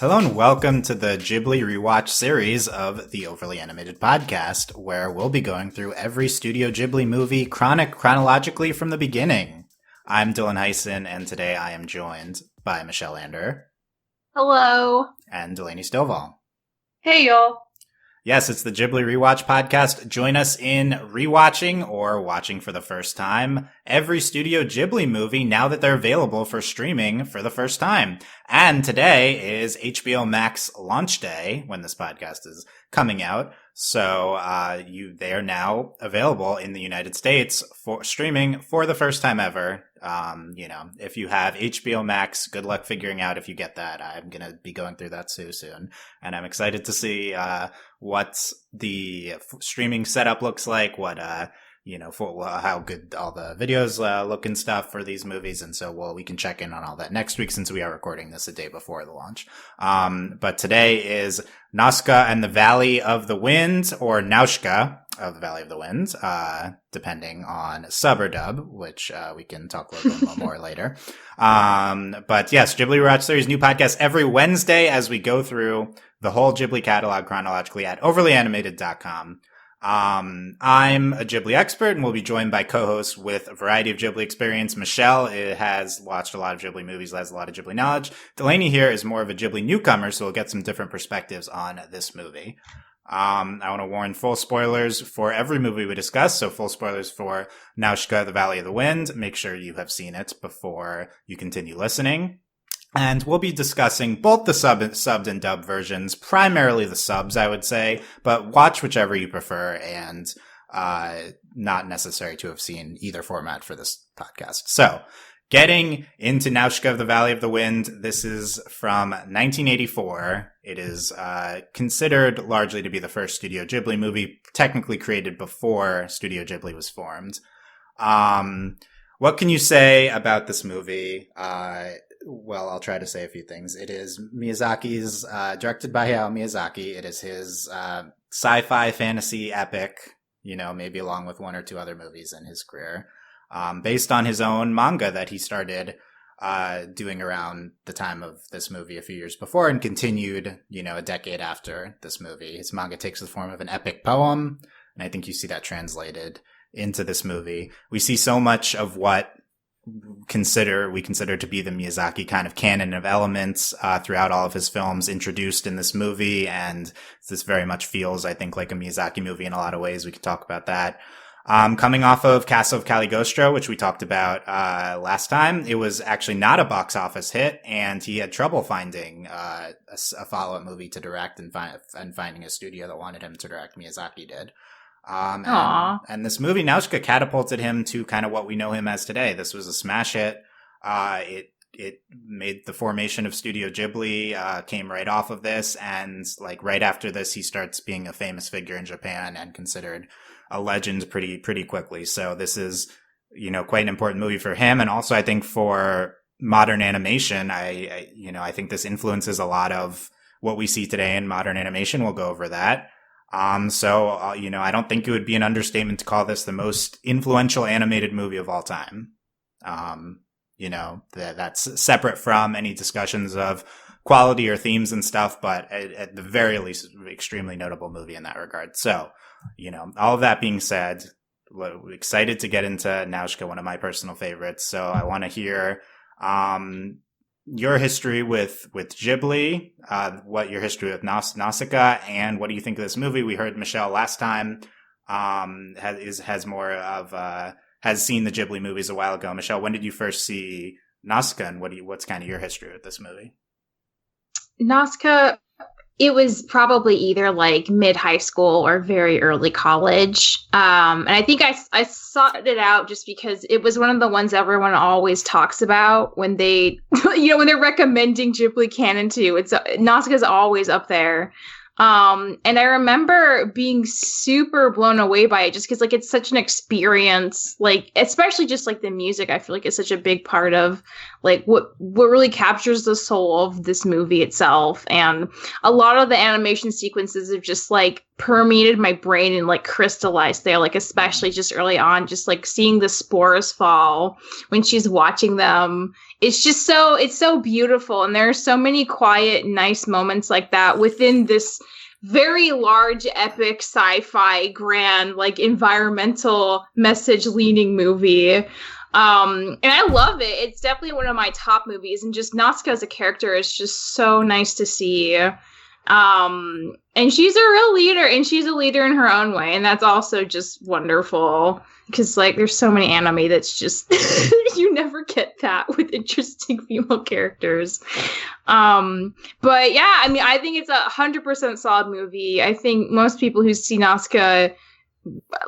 Hello and welcome to the Ghibli Rewatch series of the Overly Animated Podcast, where we'll be going through every Studio Ghibli movie chronologically from the beginning. I'm Dylan Hysen, and today I am joined by Michelle Anderer. Hello. And Delaney Stovall. Hey, y'all. Yes, it's the Ghibli Rewatch Podcast. Join us in rewatching or watching for the first time every Studio Ghibli movie now that they're available for streaming for the first time. And today is HBO Max launch day when this podcast is coming out. So they are now available in the United States for streaming for the first time ever. If you have HBO Max, good luck figuring out if you get that. I'm going to be going through that soon. And I'm excited to see what the streaming setup looks like, how good all the videos look and stuff for these movies. And so, we can check in on all that next week since we are recording this a day before the launch. But today is Nausicaa and the Valley of the Wind, or Nausicaä of the Valley of the Wind, depending on sub or dub, which we can talk a little bit more later. But yes, Ghibli Rewatch series, new podcast every Wednesday as we go through the whole Ghibli catalog chronologically at overlyanimated.com. I'm a Ghibli expert and will be joined by co-hosts with a variety of Ghibli experience. Michelle has watched a lot of Ghibli movies, has a lot of Ghibli knowledge. Delaney here is more of a Ghibli newcomer, so we'll get some different perspectives on this movie. I want to warn full spoilers for every movie we discuss, so full spoilers for Nausicaa, the Valley of the Wind. Make sure you have seen it before you continue listening. And we'll be discussing both the subbed and dubbed versions, primarily the subs, I would say, but watch whichever you prefer, and not necessary to have seen either format for this podcast. So, getting into Nausicaa of the Valley of the Wind, this is from 1984. It is considered largely to be the first Studio Ghibli movie, technically created before Studio Ghibli was formed. What can you say about this movie? Well, I'll try to say a few things. It is Miyazaki's, directed by Hayao Miyazaki. It is his sci-fi fantasy epic, maybe along with one or two other movies in his career, based on his own manga that he started doing around the time of this movie a few years before and continued, a decade after this movie. His manga takes the form of an epic poem, and I think you see that translated into this movie. We see so much of what we consider to be the Miyazaki kind of canon of elements throughout all of his films introduced in this movie, and this very much feels, I think, like a Miyazaki movie in a lot of ways. We can talk about that. Coming off of Castle of Cagliostro, which we talked about last time, it was actually not a box office hit, and he had trouble finding a follow-up movie to direct and finding a studio that wanted him to direct. Miyazaki did. And this movie, Nausicaa, catapulted him to kind of what we know him as today. This was a smash hit. It made the formation of Studio Ghibli, came right off of this. And right after this, he starts being a famous figure in Japan and considered a legend pretty quickly. So this is, quite an important movie for him. And also I think for modern animation, I think this influences a lot of what we see today in modern animation. We'll go over that. I don't think it would be an understatement to call this the most influential animated movie of all time. That's separate from any discussions of quality or themes and stuff, but at the very least, extremely notable movie in that regard. So, all of that being said, we're excited to get into Nausicaa, one of my personal favorites. So I want to hear, your history with Ghibli, what your history with Nausicaa, and what do you think of this movie? We heard Michelle last time has seen the Ghibli movies a while ago. Michelle, when did you first see Nausicaa, and what's kind of your history with this movie? Nausicaa, it was probably either mid high school or very early college. And I think I sought it out just because it was one of the ones everyone always talks about when they, when they're recommending Ghibli canon too. Nausicaa is always up there. And I remember being super blown away by it just because, like, it's such an experience, like, especially just, like, the music, I feel like is such a big part of, like, what really captures the soul of this movie itself. And a lot of the animation sequences have just, like, permeated my brain and, like, crystallized there, like, especially just early on, just, like, seeing the spores fall when she's watching them. It's just it's so beautiful. And there are so many quiet, nice moments like that within this very large, epic, sci-fi, grand, like, environmental message leaning movie. And I love it. It's definitely one of my top movies. And just Nazca as a character is just so nice to see. And she's a real leader, and she's a leader in her own way. And that's also just wonderful. Because, like, there's so many anime that's just, you never get that with interesting female characters. But yeah, I mean, I think it's 100% solid movie. I think most people who see Nazca,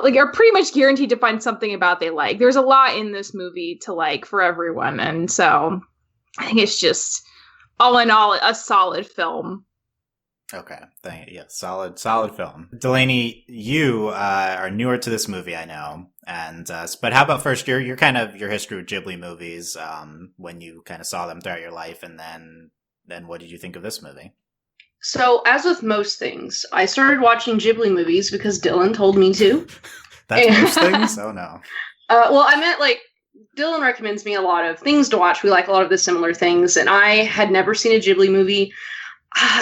like, are pretty much guaranteed to find something about they like. There's a lot in this movie to like for everyone. And so I think it's just, all in all, a solid film. Okay, yeah, solid film. Delaney, you are newer to this movie, I know, and but how about first your kind of your history with Ghibli movies, when you kind of saw them throughout your life, and then what did you think of this movie? So, as with most things, I started watching Ghibli movies because Dylan told me to. That's most things? Oh no. Well, I meant, like, Dylan recommends me a lot of things to watch. We like a lot of the similar things, and I had never seen a Ghibli movie.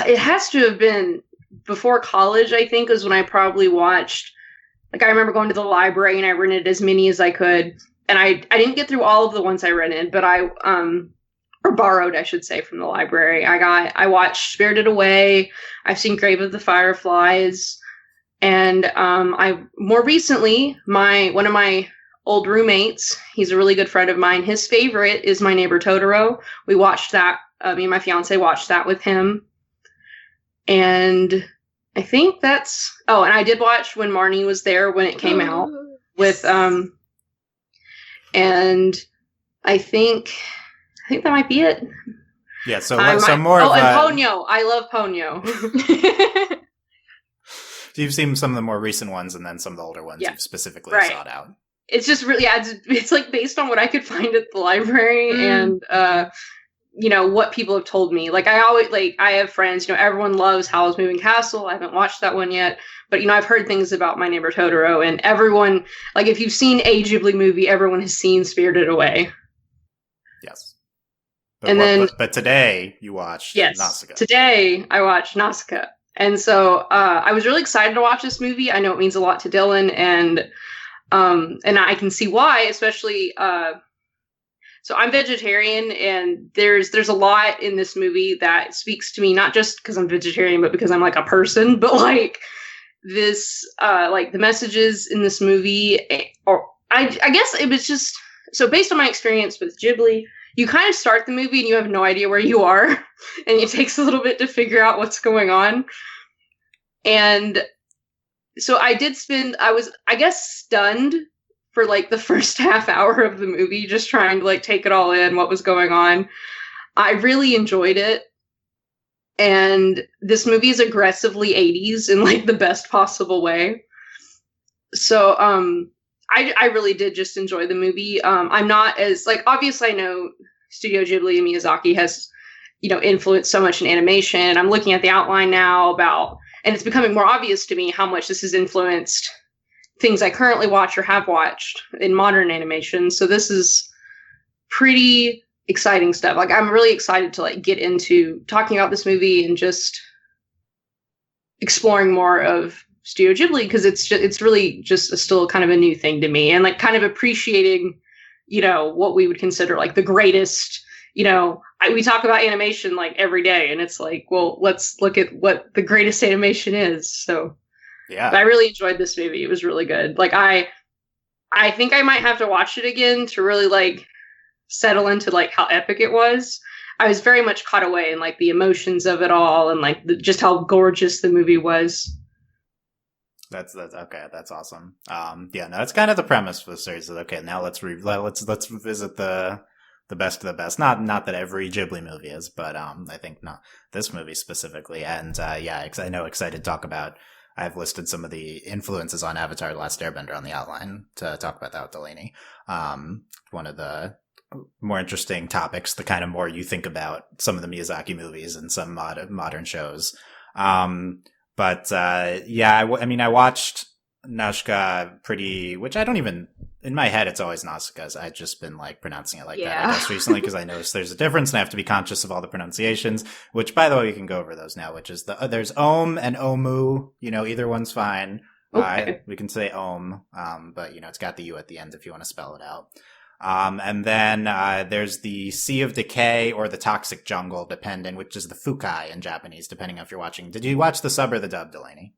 It has to have been before college, I think, is when I probably watched, like, I remember going to the library and I rented as many as I could. And I didn't get through all of the ones I rented, but or borrowed, I should say, from the library. I watched Spirited Away. I've seen Grave of the Fireflies. And more recently, one of my old roommates, he's a really good friend of mine. His favorite is My Neighbor Totoro. We watched that. Me and my fiance watched that with him. And I think that's... Oh, and I did watch When Marnie Was There when it came out with... And I think that might be it. Yeah, so more of... Oh, and Ponyo. I love Ponyo. You've seen some of the more recent ones and then some of the older ones you've specifically sought out. It's just really... Yeah, it's like based on what I could find at the library and... you know, what people have told me. Like, I have friends, you know, everyone loves Howl's Moving Castle. I haven't watched that one yet. But, you know, I've heard things about My Neighbor Totoro, and everyone, like, if you've seen a Ghibli movie, everyone has seen Spirited Away. Yes. But today, you watched Nausicaa. Today, I watched Nausicaa. And so, I was really excited to watch this movie. I know it means a lot to Dylan, and I can see why, especially, so I'm vegetarian, and there's a lot in this movie that speaks to me, not just because I'm vegetarian, but because I'm, like, a person. But, like, this, like, the messages in this movie, or I guess it was just, so based on my experience with Ghibli, you kind of start the movie and you have no idea where you are, and it takes a little bit to figure out what's going on. And so I was, I guess, stunned for, like, the first half hour of the movie, just trying to, like, take it all in, what was going on. I really enjoyed it. And this movie is aggressively 80s in, like, the best possible way. So, I really did just enjoy the movie. I'm not as, like, obviously I know Studio Ghibli and Miyazaki has, you know, influenced so much in animation. I'm looking at the outline now and it's becoming more obvious to me how much this has influenced things I currently watch or have watched in modern animation. So this is pretty exciting stuff. Like, I'm really excited to, like, get into talking about this movie and just exploring more of Studio Ghibli, because it's really just still kind of a new thing to me, and, like, kind of appreciating, you know, what we would consider, like, the greatest, you know, we talk about animation, like, every day, and it's like, well, let's look at what the greatest animation is. So yeah, but I really enjoyed this movie. It was really good. Like, I think I might have to watch it again to really, like, settle into, like, how epic it was. I was very much caught away in, like, the emotions of it all, and, like, just how gorgeous the movie was. That's okay. That's awesome. Yeah, no, that's kind of the premise for the series. Okay, now let's revisit the the best of the best. Not that every Ghibli movie is, but I think not this movie specifically. And I know excited to talk about. I've listed some of the influences on Avatar: The Last Airbender on the outline to talk about that with Delaney. One of the more interesting topics, the kind of more you think about some of the Miyazaki movies and some modern shows. I watched Nausicaa which I don't even, in my head, it's always Nausicaa. I've just been like pronouncing it like that, I guess, recently, because I noticed there's a difference and I have to be conscious of all the pronunciations, which, by the way, we can go over those now, which is there's Om and Omu, either one's fine. Okay. We can say Om, but it's got the U at the end if you want to spell it out. And then there's the Sea of Decay or the Toxic Jungle, depending, which is the Fukai in Japanese, depending on if you're watching. Did you watch the sub or the dub, Delaney?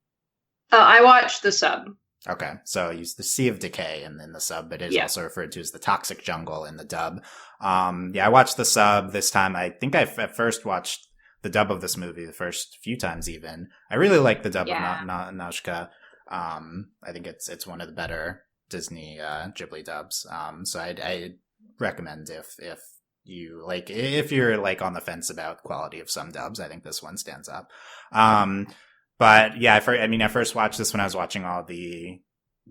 I watched the sub. Okay, so use the Sea of Decay in the sub, but it is also referred to as the Toxic Jungle in the dub. I watched the sub this time. I think I at first watched the dub of this movie the first few times even. I really like the dub of Nausicaa. I think it's one of the better Disney Ghibli dubs. So I recommend if you like, if you're like on the fence about quality of some dubs, I think this one stands up. But yeah, I first watched this when I was watching all the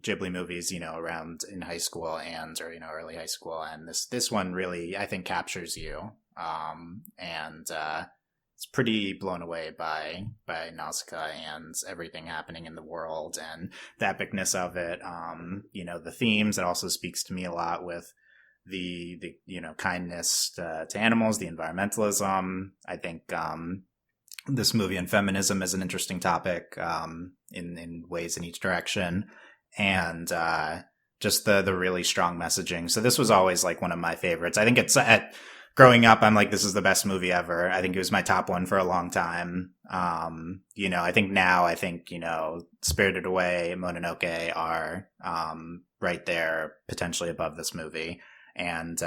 Ghibli movies, around in high school or early high school. And this one really, I think, captures you. It's pretty blown away by Nausicaa and everything happening in the world and the epicness of it. The themes, it also speaks to me a lot with the kindness to animals, the environmentalism. I think, this movie and feminism is an interesting topic, in ways in each direction. And, just the really strong messaging. So this was always like one of my favorites. I think it's growing up, I'm like, this is the best movie ever. I think it was my top one for a long time. I think Spirited Away, Mononoke are, right there, potentially above this movie. And,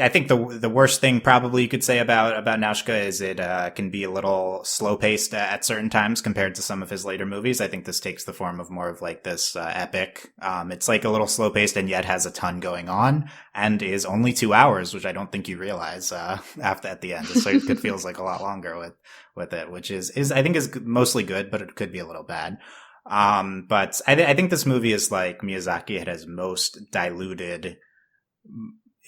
I think the worst thing probably you could say about Nausicaa is it can be a little slow paced at certain times compared to some of his later movies. I think this takes the form of more of like this epic. It's like a little slow paced and yet has a ton going on and is only 2 hours, which I don't think you realize at the end. So it feels like a lot longer with it, which is I think is mostly good, but it could be a little bad. But I think this movie is like Miyazaki. It has most diluted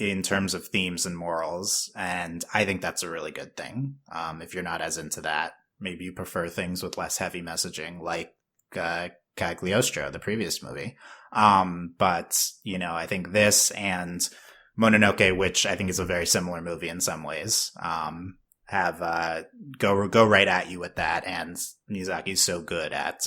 in terms of themes and morals, and I think that's a really good thing. If you're not as into that, maybe you prefer things with less heavy messaging, like Cagliostro, the previous movie. But I think this and Mononoke, which I think is a very similar movie in some ways, have go right at you with that, and Miyazaki's so good at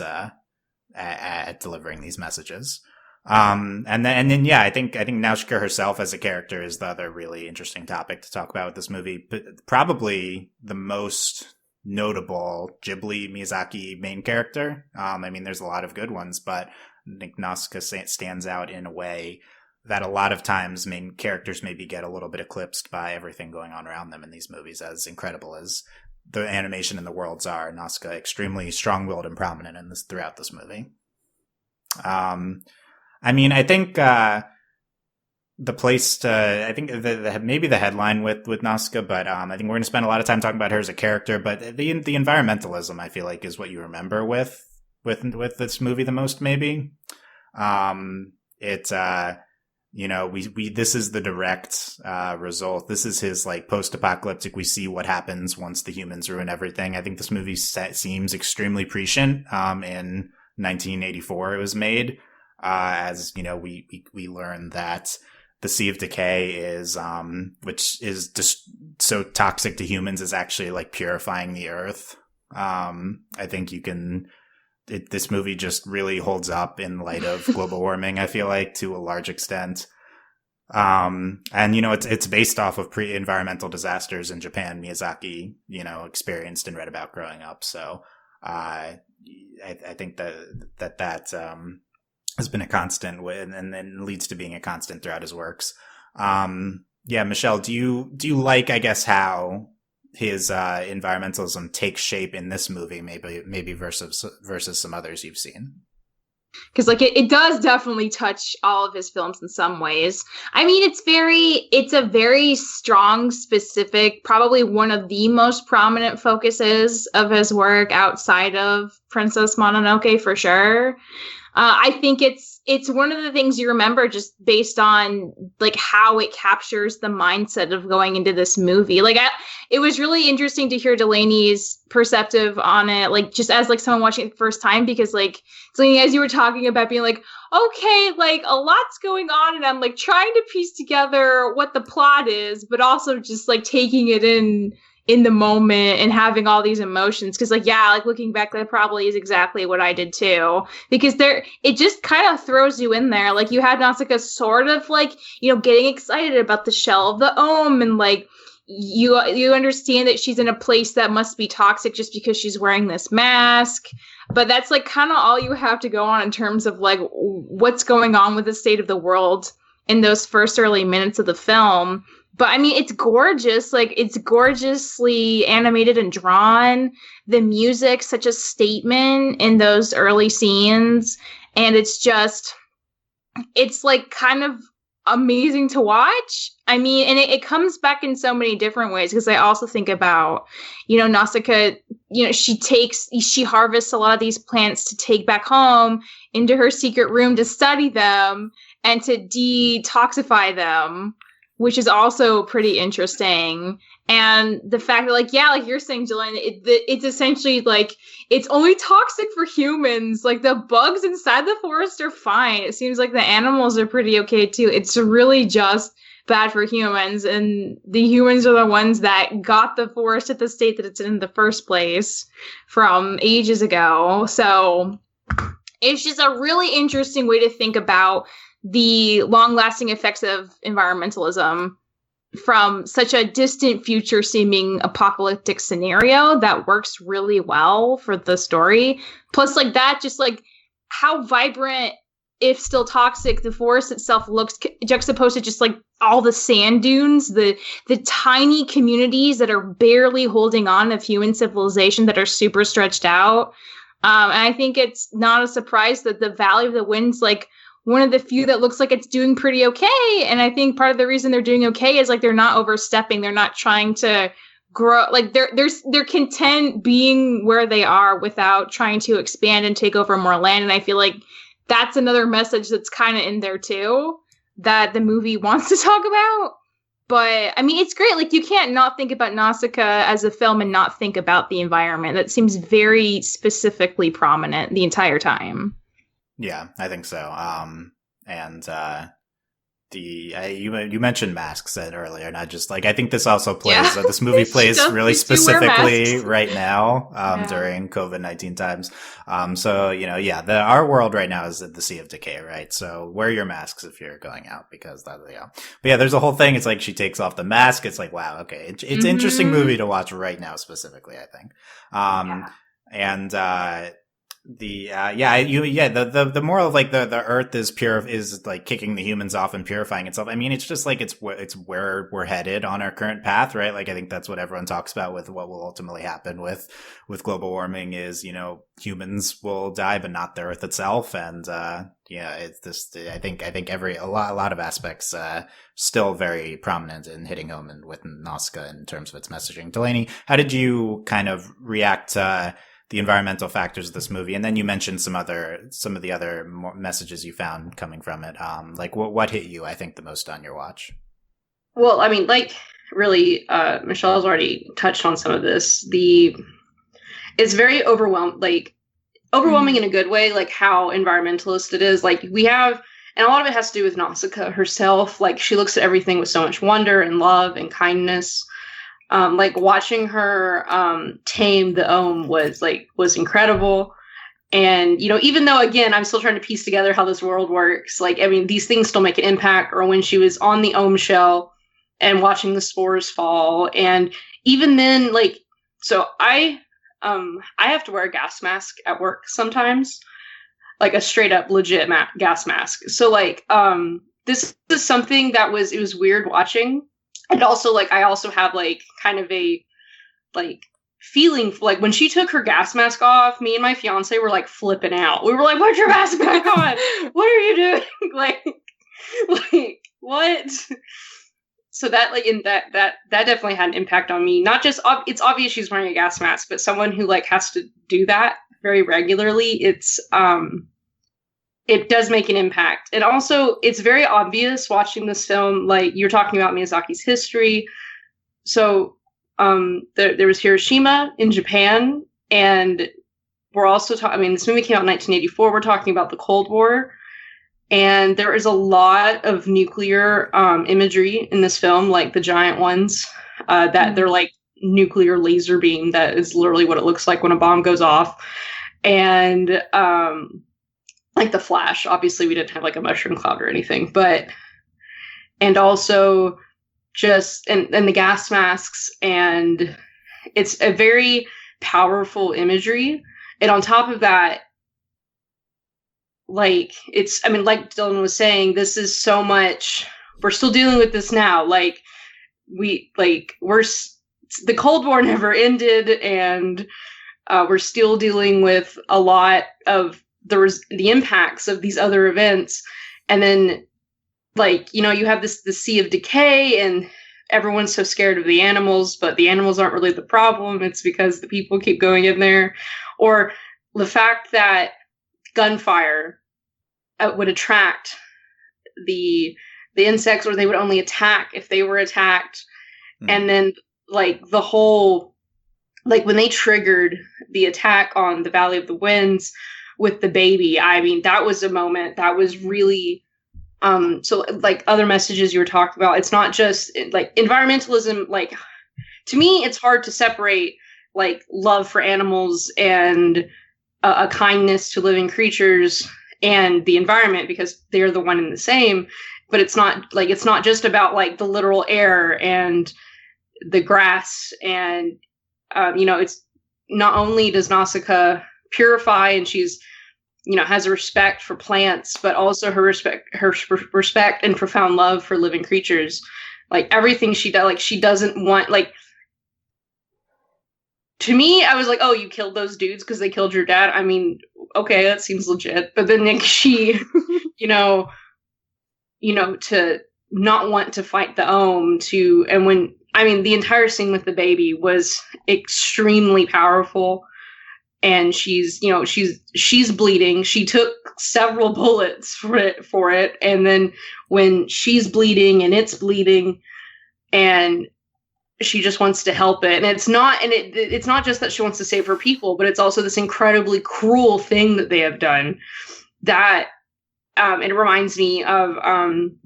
delivering these messages. I think Nausicaa herself as a character is the other really interesting topic to talk about with this movie. But probably the most notable Ghibli Miyazaki main character. There's a lot of good ones, but I think Nausicaa stands out in a way that a lot of times main characters maybe get a little bit eclipsed by everything going on around them in these movies. As incredible as the animation and the worlds are, Nausicaa extremely strong-willed and prominent throughout this movie. I think the place to, I think maybe the headline with Nausicaa, but I think we're going to spend a lot of time talking about her as a character. But the environmentalism, I feel like, is what you remember with this movie the most. Maybe this is the direct result. This is his like post-apocalyptic. We see what happens once the humans ruin everything. I think this movie seems extremely prescient. In 1984, it was made. As we learn that the Sea of Decay is, which is just so toxic to humans, is actually like purifying the earth. I think this movie just really holds up in light of global warming, I feel like, to a large extent. It's based off of pre-environmental disasters in Japan Miyazaki, experienced and read about growing up. So, I think that has been a constant and then leads to being a constant throughout his works. Michelle, do you like, I guess, how his environmentalism takes shape in this movie, maybe versus some others you've seen? Because like it does definitely touch all of his films in some ways. I mean, it's a very strong, specific, probably one of the most prominent focuses of his work outside of Princess Mononoke for sure. I think it's one of the things you remember just based on like how it captures the mindset of going into this movie. Like it was really interesting to hear Delaney's perspective on it, like just as like someone watching it the first time, because like Delaney, as you were talking about being like, okay, like a lot's going on and I'm like trying to piece together what the plot is, but also just like taking it in the moment and having all these emotions. Cause like, yeah, like looking back, that probably is exactly what I did too. Because it just kind of throws you in there. Like you had Nausicaa sort of like, you know, getting excited about the shell of the Ohm, and like you understand that she's in a place that must be toxic just because she's wearing this mask. But that's like kind of all you have to go on in terms of like what's going on with the state of the world in those first early minutes of the film. But I mean, it's gorgeous. Like it's gorgeously animated and drawn. The music, such a statement in those early scenes. And it's like kind of amazing to watch. I mean, and it comes back in so many different ways, because I also think about, you know, Nausicaa, you know, she harvests a lot of these plants to take back home into her secret room to study them and to detoxify them, which is also pretty interesting. And the fact that, like, yeah, like you're saying, Jillian, it's essentially like, it's only toxic for humans. Like, the bugs inside the forest are fine. It seems like the animals are pretty okay, too. It's really just bad for humans. And the humans are the ones that got the forest at the state that it's in the first place from ages ago. So it's just a really interesting way to think about the long-lasting effects of environmentalism from such a distant future seeming apocalyptic scenario that works really well for the story. Plus, like that, just like how vibrant, if still toxic, the forest itself looks juxtaposed to just like all the sand dunes, the tiny communities that are barely holding on of human civilization that are super stretched out. And I think it's not a surprise that the Valley of the Wind's like one of the few that looks like it's doing pretty okay. And I think part of the reason they're doing okay is like they're not overstepping. They're not trying to grow. Like they're content being where they are without trying to expand and take over more land. And I feel like that's another message that's kind of in there too, that the movie wants to talk about. But I mean, it's great. Like you can't not think about Nausicaa as a film and not think about the environment. That seems very specifically prominent the entire time. Yeah, I think so. You mentioned masks earlier, and I just like I think this also plays. Yeah. This movie plays really specifically right now during COVID-19 times. So you know, yeah, our world right now is the Sea of Decay, right? So wear your masks if you're going out, because that, yeah. But yeah, there's a whole thing. It's like she takes off the mask. It's like, wow, okay, it's an interesting movie to watch right now, specifically, I think. The moral of like the earth is like kicking the humans off and purifying itself. I mean, it's just like it's where we're headed on our current path, right? Like I think that's what everyone talks about with what will ultimately happen with global warming is, you know, humans will die but not the earth itself. And it's this, I think a lot of aspects still very prominent in hitting home and with Nazca in terms of its messaging. Delaney, how did you kind of react to the environmental factors of this movie? And then you mentioned some of the other messages you found coming from it. Like what hit you, I think, the most on your watch? Well, I mean, like really, Michelle's already touched on some of this. It's very overwhelming in a good way, like how environmentalist it is. Like we have, and a lot of it has to do with Nausicaa herself. Like she looks at everything with so much wonder and love and kindness. Like watching her tame the Ohm was incredible. And, you know, even though, again, I'm still trying to piece together how this world works, like, I mean, these things still make an impact. Or when she was on the Ohm shell and watching the spores fall. And even then, like, so I have to wear a gas mask at work sometimes, like a straight up legit gas mask. So like, this is something it was weird watching. And also, like, I also have, like, kind of a, like, feeling like when she took her gas mask off, me and my fiance were like flipping out. We were like, "Put your mask back on! What are you doing?" like what? So that that definitely had an impact on me. Not just it's obvious she's wearing a gas mask, but someone who like has to do that very regularly, it does make an impact. And also, it's very obvious watching this film. Like, you're talking about Miyazaki's history. So there was Hiroshima in Japan, and we're also talking. I mean, this movie came out in 1984. We're talking about the Cold War, and there is a lot of nuclear imagery in this film, like the giant ones that they're like nuclear laser beam. That is literally what it looks like when a bomb goes off, and like the Flash. Obviously, we didn't have like a mushroom cloud or anything, and also just and the gas masks, and it's a very powerful imagery. And on top of that, like like Dylan was saying, this is so much. We're still dealing with this now. Like the Cold War never ended, and we're still dealing with a lot of the impacts of these other events. And then, like, you have the sea of decay, and everyone's so scared of the animals, but the animals aren't really the problem. It's because the people keep going in there. Or the fact that gunfire would attract the insects, or they would only attack if they were attacked. And then, like, the whole, like, when they triggered the attack on the Valley of the Winds with the baby, I mean, that was a moment that was really, so, like, other messages you were talking about, it's not just, like, environmentalism, like, to me, it's hard to separate, like, love for animals and a kindness to living creatures and the environment, because they're the one and the same. But it's not just about, like, the literal air and the grass, and it's not only does Nausicaa purify, and she's has a respect for plants, but also her respect and profound love for living creatures. Like, everything she does, like, she doesn't want, like, to me, I was like, oh, you killed those dudes because they killed your dad. I mean, okay, that seems legit. But then, like, she, to not want to fight the Ohm, the entire scene with the baby was extremely powerful. And she's bleeding. She took several bullets for it. And then when she's bleeding and it's bleeding, and she just wants to help it. And it's not just that she wants to save her people, but it's also this incredibly cruel thing that they have done that, it reminds me of, an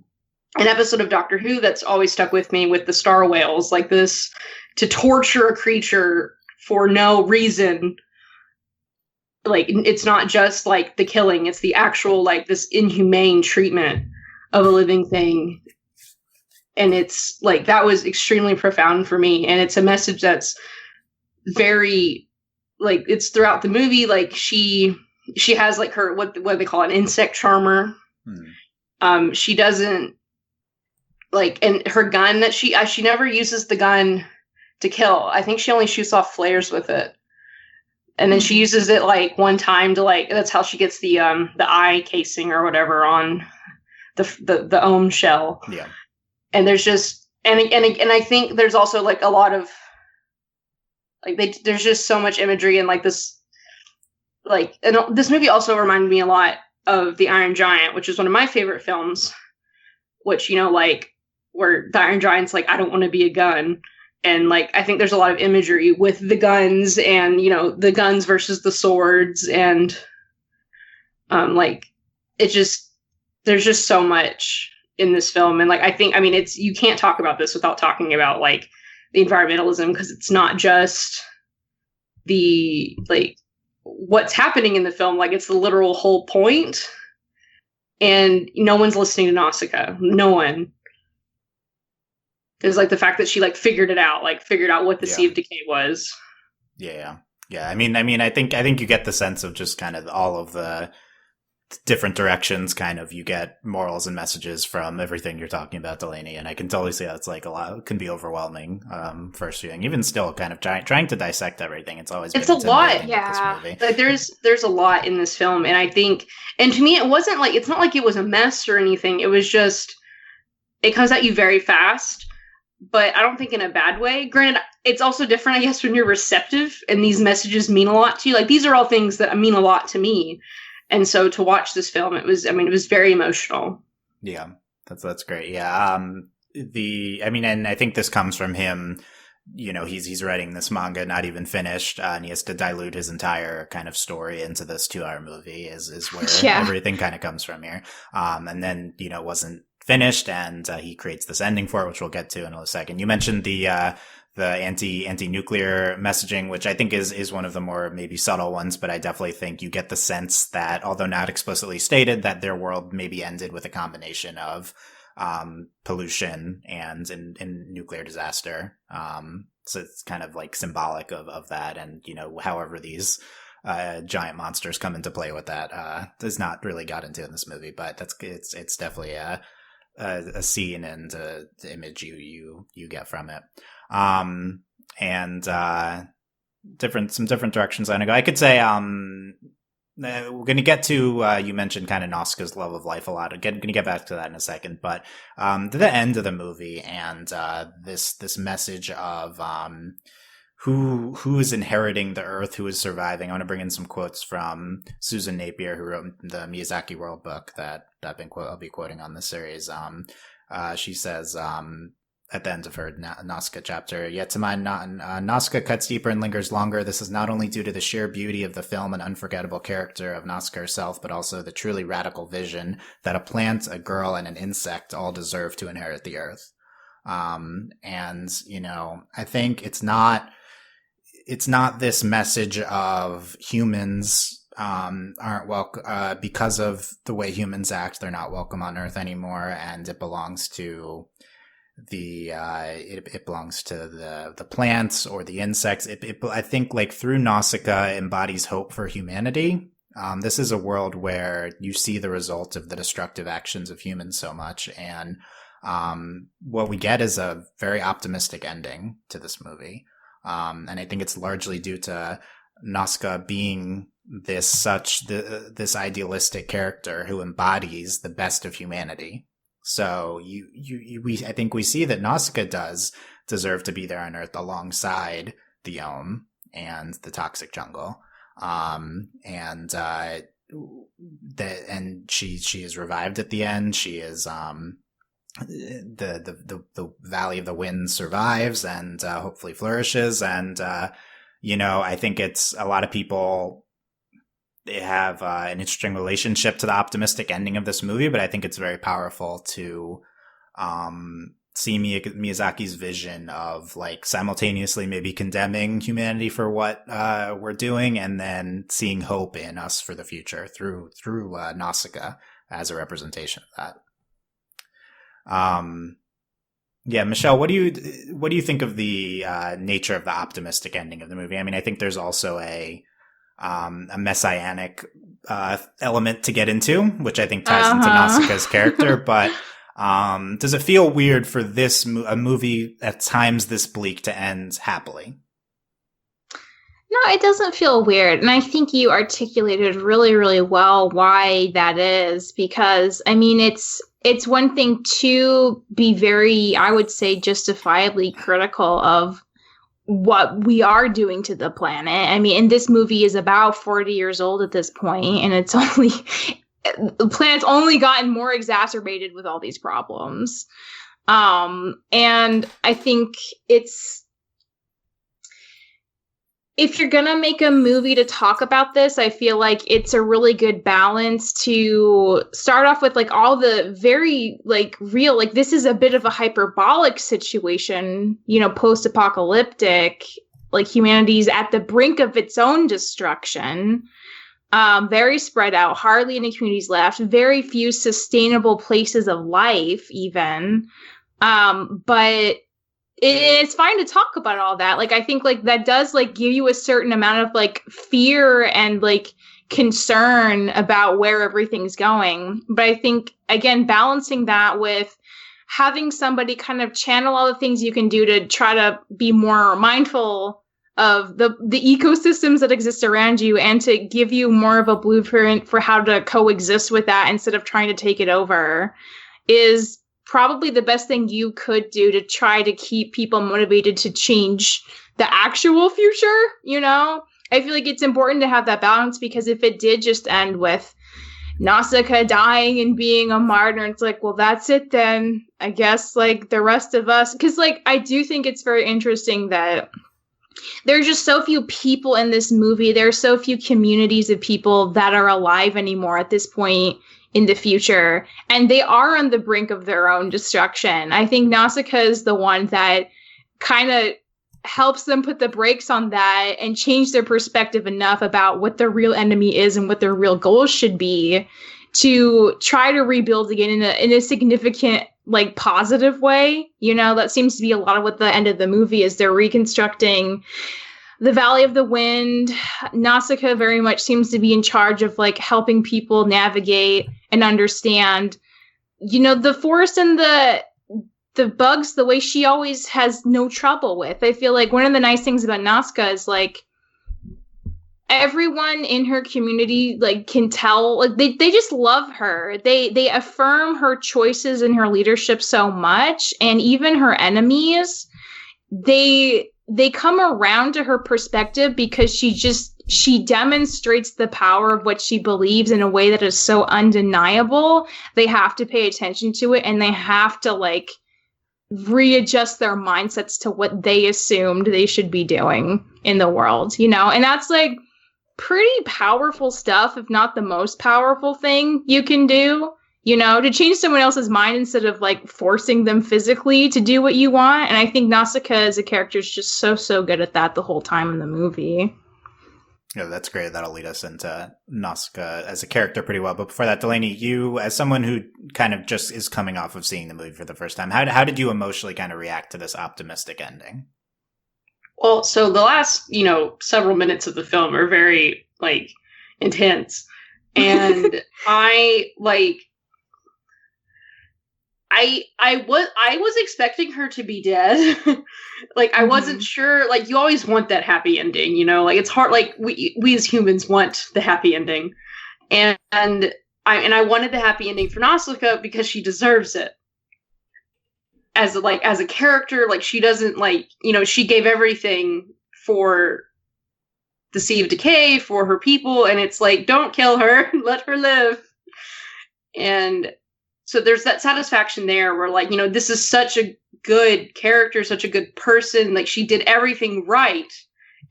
episode of Doctor Who that's always stuck with me, with the star whales, like this, to torture a creature for no reason. Like, it's not just, like, the killing, it's the actual, like, this inhumane treatment of a living thing. And it's, like, that was extremely profound for me. And it's a message that's very, like, it's throughout the movie. Like, she has, like, her, what they call an insect charmer. She doesn't, like, and her gun that she never uses the gun to kill. I think she only shoots off flares with it. And then she uses it, like, one time to, like, that's how she gets the eye casing or whatever on the Ohm shell. Yeah. And there's just, and I think there's also, like, a lot of, like, there's just so much imagery, and, like, this, like, and this movie also reminded me a lot of The Iron Giant, which is one of my favorite films, which, like, where the Iron Giant's like, I don't want to be a gun. And, like, I think there's a lot of imagery with the guns, and, the guns versus the swords, and, like, there's just so much in this film. And, like, you can't talk about this without talking about, like, the environmentalism, because it's not just the, like, what's happening in the film, like, it's the literal whole point. And no one's listening to Nausicaa. No one. Is, like, the fact that she, like, figured out what the Sea of Decay was. Yeah. I mean, I think you get the sense of just kind of all of the different directions, kind of, you get morals and messages from everything you're talking about, Delaney. And I can totally see how it's like a lot, can be overwhelming, first viewing. Even still, kind of trying to dissect everything. It's always it's a lot. Yeah, with this movie. Like there's a lot in this film, and I think, and to me, it's not like it was a mess or anything. It was just, it comes at you very fast, but I don't think in a bad way. Granted, it's also different, I guess, when you're receptive and these messages mean a lot to you. Like, these are all things that mean a lot to me. And so to watch this film, it was very emotional. Yeah, that's great. Yeah. And I think this comes from him, you know, he's writing this manga not even finished, and he has to dilute his entire kind of story into this 2-hour movie is where everything kind of comes from here. And then, you know, wasn't finished, and he creates this ending for it, which we'll get to in a second. You mentioned the anti-nuclear messaging, which I think is one of the more maybe subtle ones, but I definitely think you get the sense that, although not explicitly stated, that their world maybe ended with a combination of pollution and nuclear disaster. So it's kind of like symbolic of that, and, you know, however these giant monsters come into play with that is not really got into in this movie, but it's definitely a scene and the image you get from it. And some different directions I'm gonna go. I could say we're gonna get to you mentioned kind of Nausicaa's love of life a lot. I'm gonna get back to that in a second, but to the end of the movie and this message of who is inheriting the earth, who is surviving. I want to bring in some quotes from Susan Napier, who wrote the Miyazaki World book that I'll be quoting on this series. She says, at the end of her Nausicaä chapter, yet to my Nausicaa cuts deeper and lingers longer. This is not only due to the sheer beauty of the film and unforgettable character of Nausicaa herself, but also the truly radical vision that a plant, a girl, and an insect all deserve to inherit the earth. And, you know, I think it's not this message of humans aren't welcome because of the way humans act. They're not welcome on Earth anymore, and it belongs to it belongs to the plants or the insects. I think, like, through Nausicaa embodies hope for humanity. This is a world where you see the result of the destructive actions of humans so much, and what we get is a very optimistic ending to this movie. And I think it's largely due to Nausicaa being this idealistic character who embodies the best of humanity. So I think we see that Nausicaa does deserve to be there on Earth alongside the Ohm and the toxic jungle. And she is revived at the end. She is, the Valley of the Wind survives and hopefully flourishes. And you know, I think it's a lot of people, they have an interesting relationship to the optimistic ending of this movie, but I think it's very powerful to see Miyazaki's vision of, like, simultaneously maybe condemning humanity for what we're doing, and then seeing hope in us for the future through Nausicaa as a representation of that. Yeah, Michelle, what do you think of the nature of the optimistic ending of the movie? I mean, I think there's also a messianic element to get into, which I think ties into Nausicaa's character. But does it feel weird for a movie at times this bleak to end happily? No, it doesn't feel weird. And I think you articulated really, really well why that is, because, I mean, it's one thing to be very, I would say, justifiably critical of what we are doing to the planet. I mean, and this movie is about 40 years old at this point, and the planet's only gotten more exacerbated with all these problems. And I think if you're gonna make a movie to talk about this, I feel like it's a really good balance to start off with, like, all the very, like, real, like, this is a bit of a hyperbolic situation, you know, post-apocalyptic, like, humanity's at the brink of its own destruction, very spread out, hardly any communities left, very few sustainable places of life even, but it's fine to talk about all that. Like, I think, like, that does, like, give you a certain amount of, like, fear and, like, concern about where everything's going. But I think, again, balancing that with having somebody kind of channel all the things you can do to try to be more mindful of the ecosystems that exist around you, and to give you more of a blueprint for how to coexist with that instead of trying to take it over, is probably the best thing you could do to try to keep people motivated to change the actual future. You know, I feel like it's important to have that balance, because if it did just end with Nausicaa dying and being a martyr, it's like, well, that's it then, I guess, like the rest of us. Because like, I do think it's very interesting that there's just so few people in this movie. There are so few communities of people that are alive anymore at this point in the future. And they are on the brink of their own destruction. I think Nausicaa is the one that kind of helps them put the brakes on that and change their perspective enough about what the real enemy is and what their real goals should be, to try to rebuild again in a significant, like, positive way. You know, that seems to be a lot of what the end of the movie is. They're reconstructing the Valley of the Wind. Nausicaa very much seems to be in charge of, like, helping people navigate and understand, you know, the forest and the bugs the way she always has no trouble with. I feel like one of the nice things about Nazca is, like, everyone in her community, like, can tell, like, they just love her. They affirm her choices and her leadership so much, and even her enemies, they come around to her perspective because she demonstrates the power of what she believes in a way that is so undeniable. They have to pay attention to it, and they have to, like, readjust their mindsets to what they assumed they should be doing in the world, you know? And that's, like, pretty powerful stuff, if not the most powerful thing you can do, you know, to change someone else's mind instead of, like, forcing them physically to do what you want. And I think Nausicaa as a character is just so good at that the whole time in the movie. Yeah, that's great. That'll lead us into Nausicaa as a character pretty well. But before that, Delaney, you, as someone who kind of just is coming off of seeing the movie for the first time, how did you emotionally kind of react to this optimistic ending? Well, so the last, you know, several minutes of the film are very, like, intense. And I was expecting her to be dead. Like, I wasn't sure, like, you always want that happy ending, you know, like, it's hard, like, we as humans want the happy ending. And I wanted the happy ending for Nausicaa because she deserves it. As a character, like, she doesn't, like, you know, she gave everything for the Sea of Decay, for her people, and it's like, don't kill her, let her live. And so there's that satisfaction there where, like, you know, this is such a good character, such a good person, like, she did everything right,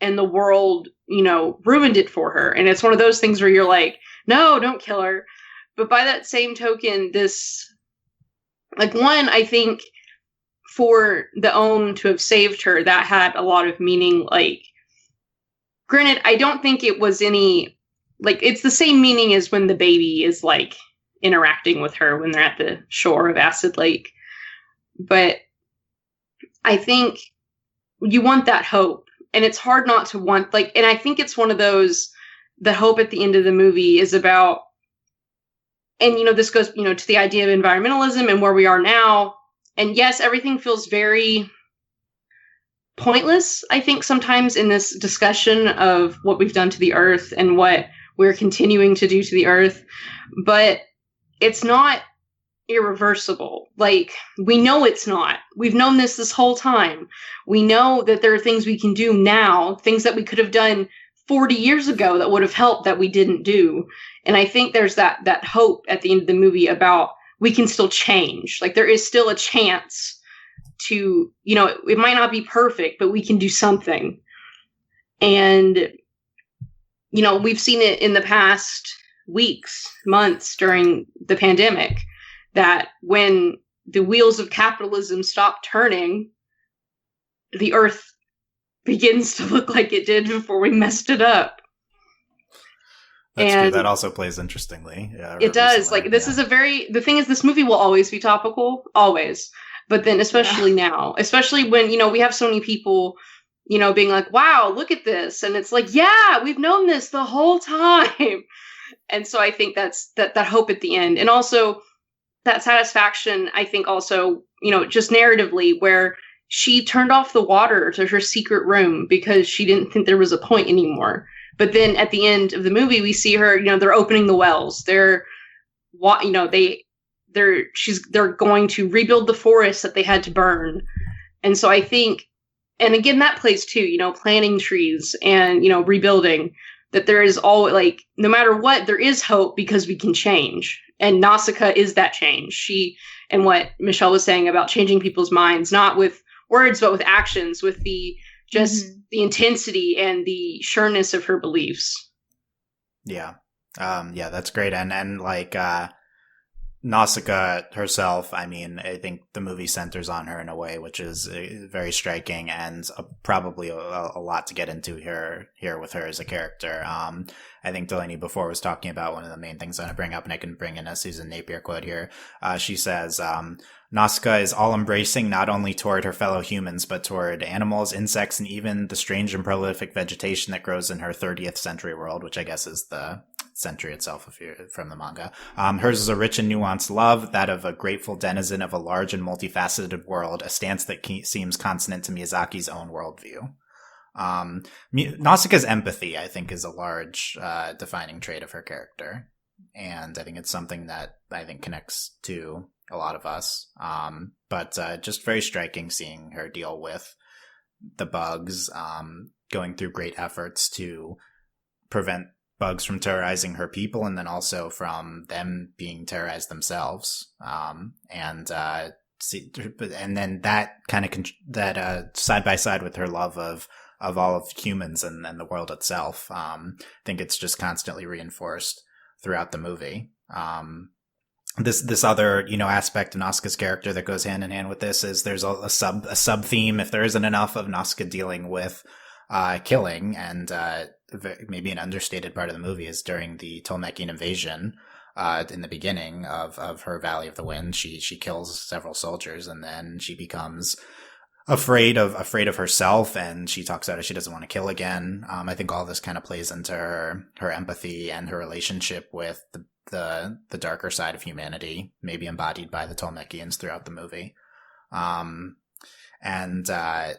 and the world, you know, ruined it for her. And it's one of those things where you're like, no, don't kill her. But by that same token, this, like, one, I think for the Ohm to have saved her, that had a lot of meaning. Like, granted, I don't think it was any, like, it's the same meaning as when the baby is, like, interacting with her when they're at the shore of Acid Lake. But I think you want that hope, and it's hard not to want, like, and I think it's one of those, the hope at the end of the movie is about, and, you know, this goes, you know, to the idea of environmentalism and where we are now. And yes, everything feels very pointless, I think, sometimes in this discussion of what we've done to the earth and what we're continuing to do to the earth. But it's not irreversible. Like, we know it's not. We've known this whole time. We know that there are things we can do now, things that we could have done 40 years ago that would have helped that we didn't do. And I think there's that hope at the end of the movie about we can still change. Like, there is still a chance to, you know, it might not be perfect, but we can do something. And, you know, we've seen it in the past weeks, months during the pandemic, that when the wheels of capitalism stop turning, the earth begins to look like it did before we messed it up. That's and true. That also plays interestingly. Yeah, it does. Like, this is the thing is, this movie will always be topical, always. But then especially now, especially when, you know, we have so many people being like, wow, look at this. And it's like, yeah, we've known this the whole time. And so I think that's that hope at the end. And also that satisfaction, I think also, just narratively, where she turned off the water to her secret room because she didn't think there was a point anymore. But then at the end of the movie, we see her, they're opening the wells. They're going to rebuild the forest that they had to burn. And so I think, and again, that plays too, planting trees and, rebuilding, that there is all, like, no matter what, there is hope because we can change. And Nausicaa is that change. And what Michelle was saying about changing people's minds, not with words, but with actions, with the intensity and the sureness of her beliefs. Yeah. That's great. And like, Nausicaa herself, I mean, I think the movie centers on her in a way which is very striking and probably a lot to get into here with her as a character. I think Delaney before was talking about one of the main things I'm going to bring up, and I can bring in a Susan Napier quote here. She says, Nausicaa is all-embracing not only toward her fellow humans, but toward animals, insects, and even the strange and prolific vegetation that grows in her 30th century world, which I guess is the century itself if you're from the manga. Hers is a rich and nuanced love, that of a grateful denizen of a large and multifaceted world, a stance that seems consonant to Miyazaki's own worldview. Nausicaa's empathy, I think, is a large defining trait of her character. And I think it's something that I think connects to a lot of us. But just very striking seeing her deal with the bugs, going through great efforts to prevent bugs from terrorizing her people, and then also from them being terrorized themselves. And then that kind of that side by side with her love of all of humans and the world itself. I think it's just constantly reinforced throughout the movie. This other, aspect of Nausicaa's character that goes hand in hand with this is there's a sub theme, if there isn't enough, of Nausicaa dealing with killing, and maybe an understated part of the movie is during the Tolmekian invasion. In the beginning of her Valley of the Wind, she kills several soldiers, and then she becomes afraid of herself, and she talks about it. She doesn't want to kill again. I think all this kind of plays into her empathy and her relationship with the darker side of humanity, maybe embodied by the Tolmekians throughout the movie. And I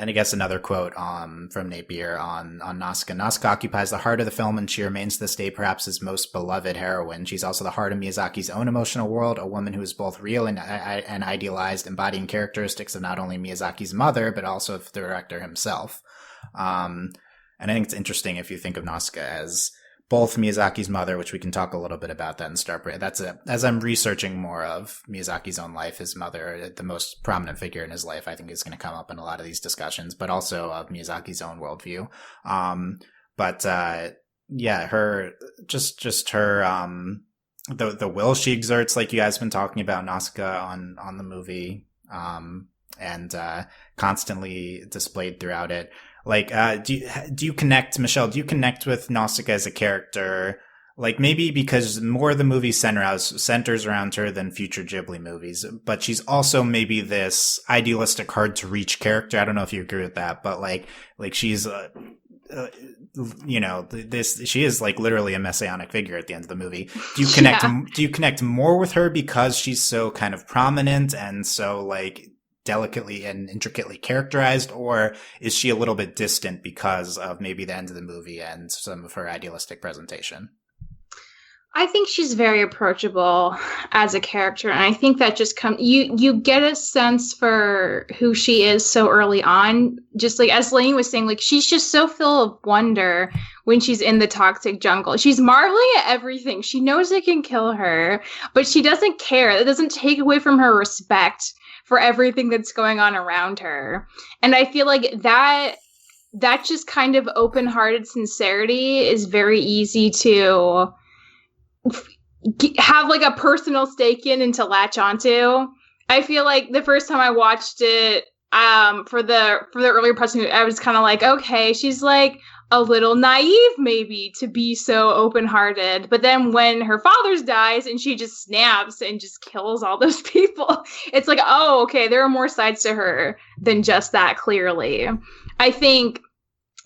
guess another quote from Napier on Nausicaa. Nausicaa occupies the heart of the film, and she remains to this day perhaps his most beloved heroine. She's also the heart of Miyazaki's own emotional world, a woman who is both real and idealized, embodying characteristics of not only Miyazaki's mother, but also of the director himself. And I think it's interesting if you think of Nausicaa as both Miyazaki's mother, which we can talk a little bit about that and start. As I'm researching more of Miyazaki's own life, his mother, the most prominent figure in his life, I think is going to come up in a lot of these discussions, but also of Miyazaki's own worldview. Her, just her, the will she exerts, like you guys have been talking about Nausicaa on the movie, and constantly displayed throughout it. Like, do you connect, Michelle, do you connect with Nausicaa as a character? Like, maybe because more of the movie centers around her than future Ghibli movies, but she's also maybe this idealistic, hard to reach character. I don't know if you agree with that, but like she's, she is like literally a messianic figure at the end of the movie. Do you connect, do you connect more with her because she's so kind of prominent and so like delicately and intricately characterized, or is she a little bit distant because of maybe the end of the movie and some of her idealistic presentation? I think she's very approachable as a character, and I think that just you get a sense for who she is so early on. Just like as Lane was saying, like she's just so full of wonder when she's in the toxic jungle. She's marveling at everything. She knows it can kill her, but she doesn't care. It doesn't take away from her respect for everything that's going on around her. And I feel like that just kind of open-hearted sincerity is very easy to have like a personal stake in and to latch onto. I feel like the first time I watched it for the earlier press, I was kind of like, okay, she's like a little naive maybe to be so open-hearted. But then when her father dies and she just snaps and just kills all those people, it's like, oh, okay, there are more sides to her than just that, clearly. I think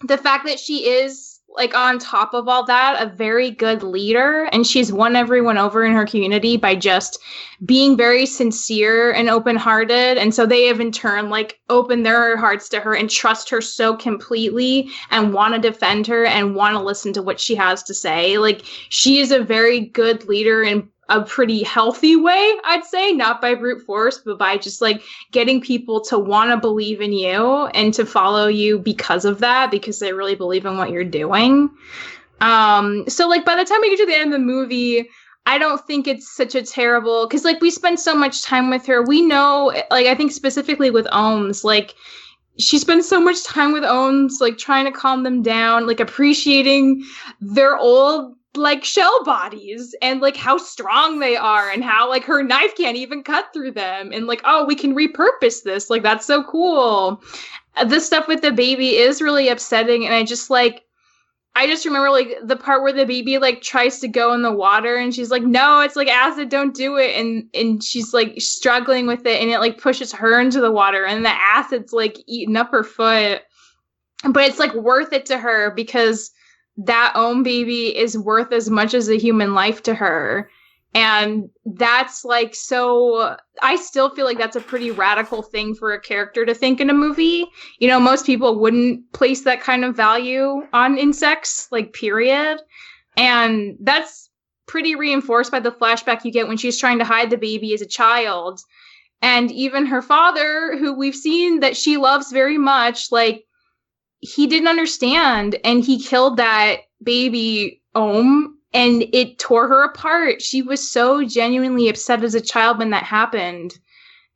the fact that she is, like, on top of all that, a very good leader, and she's won everyone over in her community by just being very sincere and open-hearted, and so they have in turn, like, opened their hearts to her and trust her so completely and want to defend her and want to listen to what she has to say. Like, she is a very good leader in a pretty healthy way, I'd say, not by brute force, but by just, like, getting people to want to believe in you and to follow you because of that, because they really believe in what you're doing. So, like, by the time we get to the end of the movie, I don't think it's such a terrible, because, like, we spend so much time with her. We know, like, I think specifically with Ohms, like, she spends so much time with Ohms, like, trying to calm them down, like, appreciating their old, like, shell bodies and, like, how strong they are and how, like, her knife can't even cut through them, and, like, oh, we can repurpose this, like, that's so cool. The stuff with the baby is really upsetting, and I just remember, like, the part where the baby, like, tries to go in the water and she's like, no, it's like acid, don't do it, and she's, like, struggling with it, and it, like, pushes her into the water and the acid's, like, eating up her foot, but it's, like, worth it to her because that Ohm baby is worth as much as a human life to her. And that's, like, so I still feel like that's a pretty radical thing for a character to think in a movie. You know, most people wouldn't place that kind of value on insects, like, period. And that's pretty reinforced by the flashback you get when she's trying to hide the baby as a child. And even her father, who we've seen that she loves very much, like, he didn't understand, and he killed that baby Ohm, and it tore her apart. She was so genuinely upset as a child when that happened.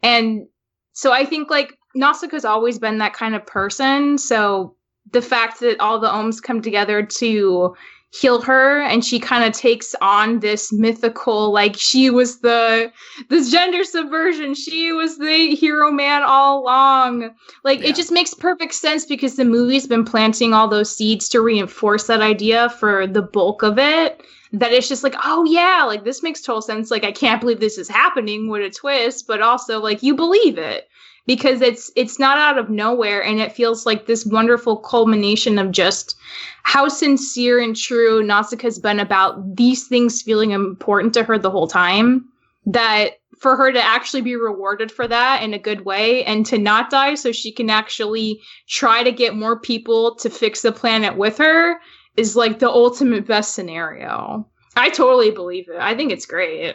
And so I think, like, Nausicaa's always been that kind of person. So the fact that all the Ohms come together to heal her, and she kind of takes on this mythical, like, she was this gender subversion, she was the hero man all along. Like, It just makes perfect sense because the movie's been planting all those seeds to reinforce that idea for the bulk of it, that it's just like, oh yeah, like, this makes total sense. Like, I can't believe this is happening, what a twist, but also, like, you believe it. Because it's not out of nowhere, and it feels like this wonderful culmination of just how sincere and true Nausicaa's been about these things feeling important to her the whole time, that for her to actually be rewarded for that in a good way and to not die so she can actually try to get more people to fix the planet with her is, like, the ultimate best scenario. I totally believe it. I think it's great.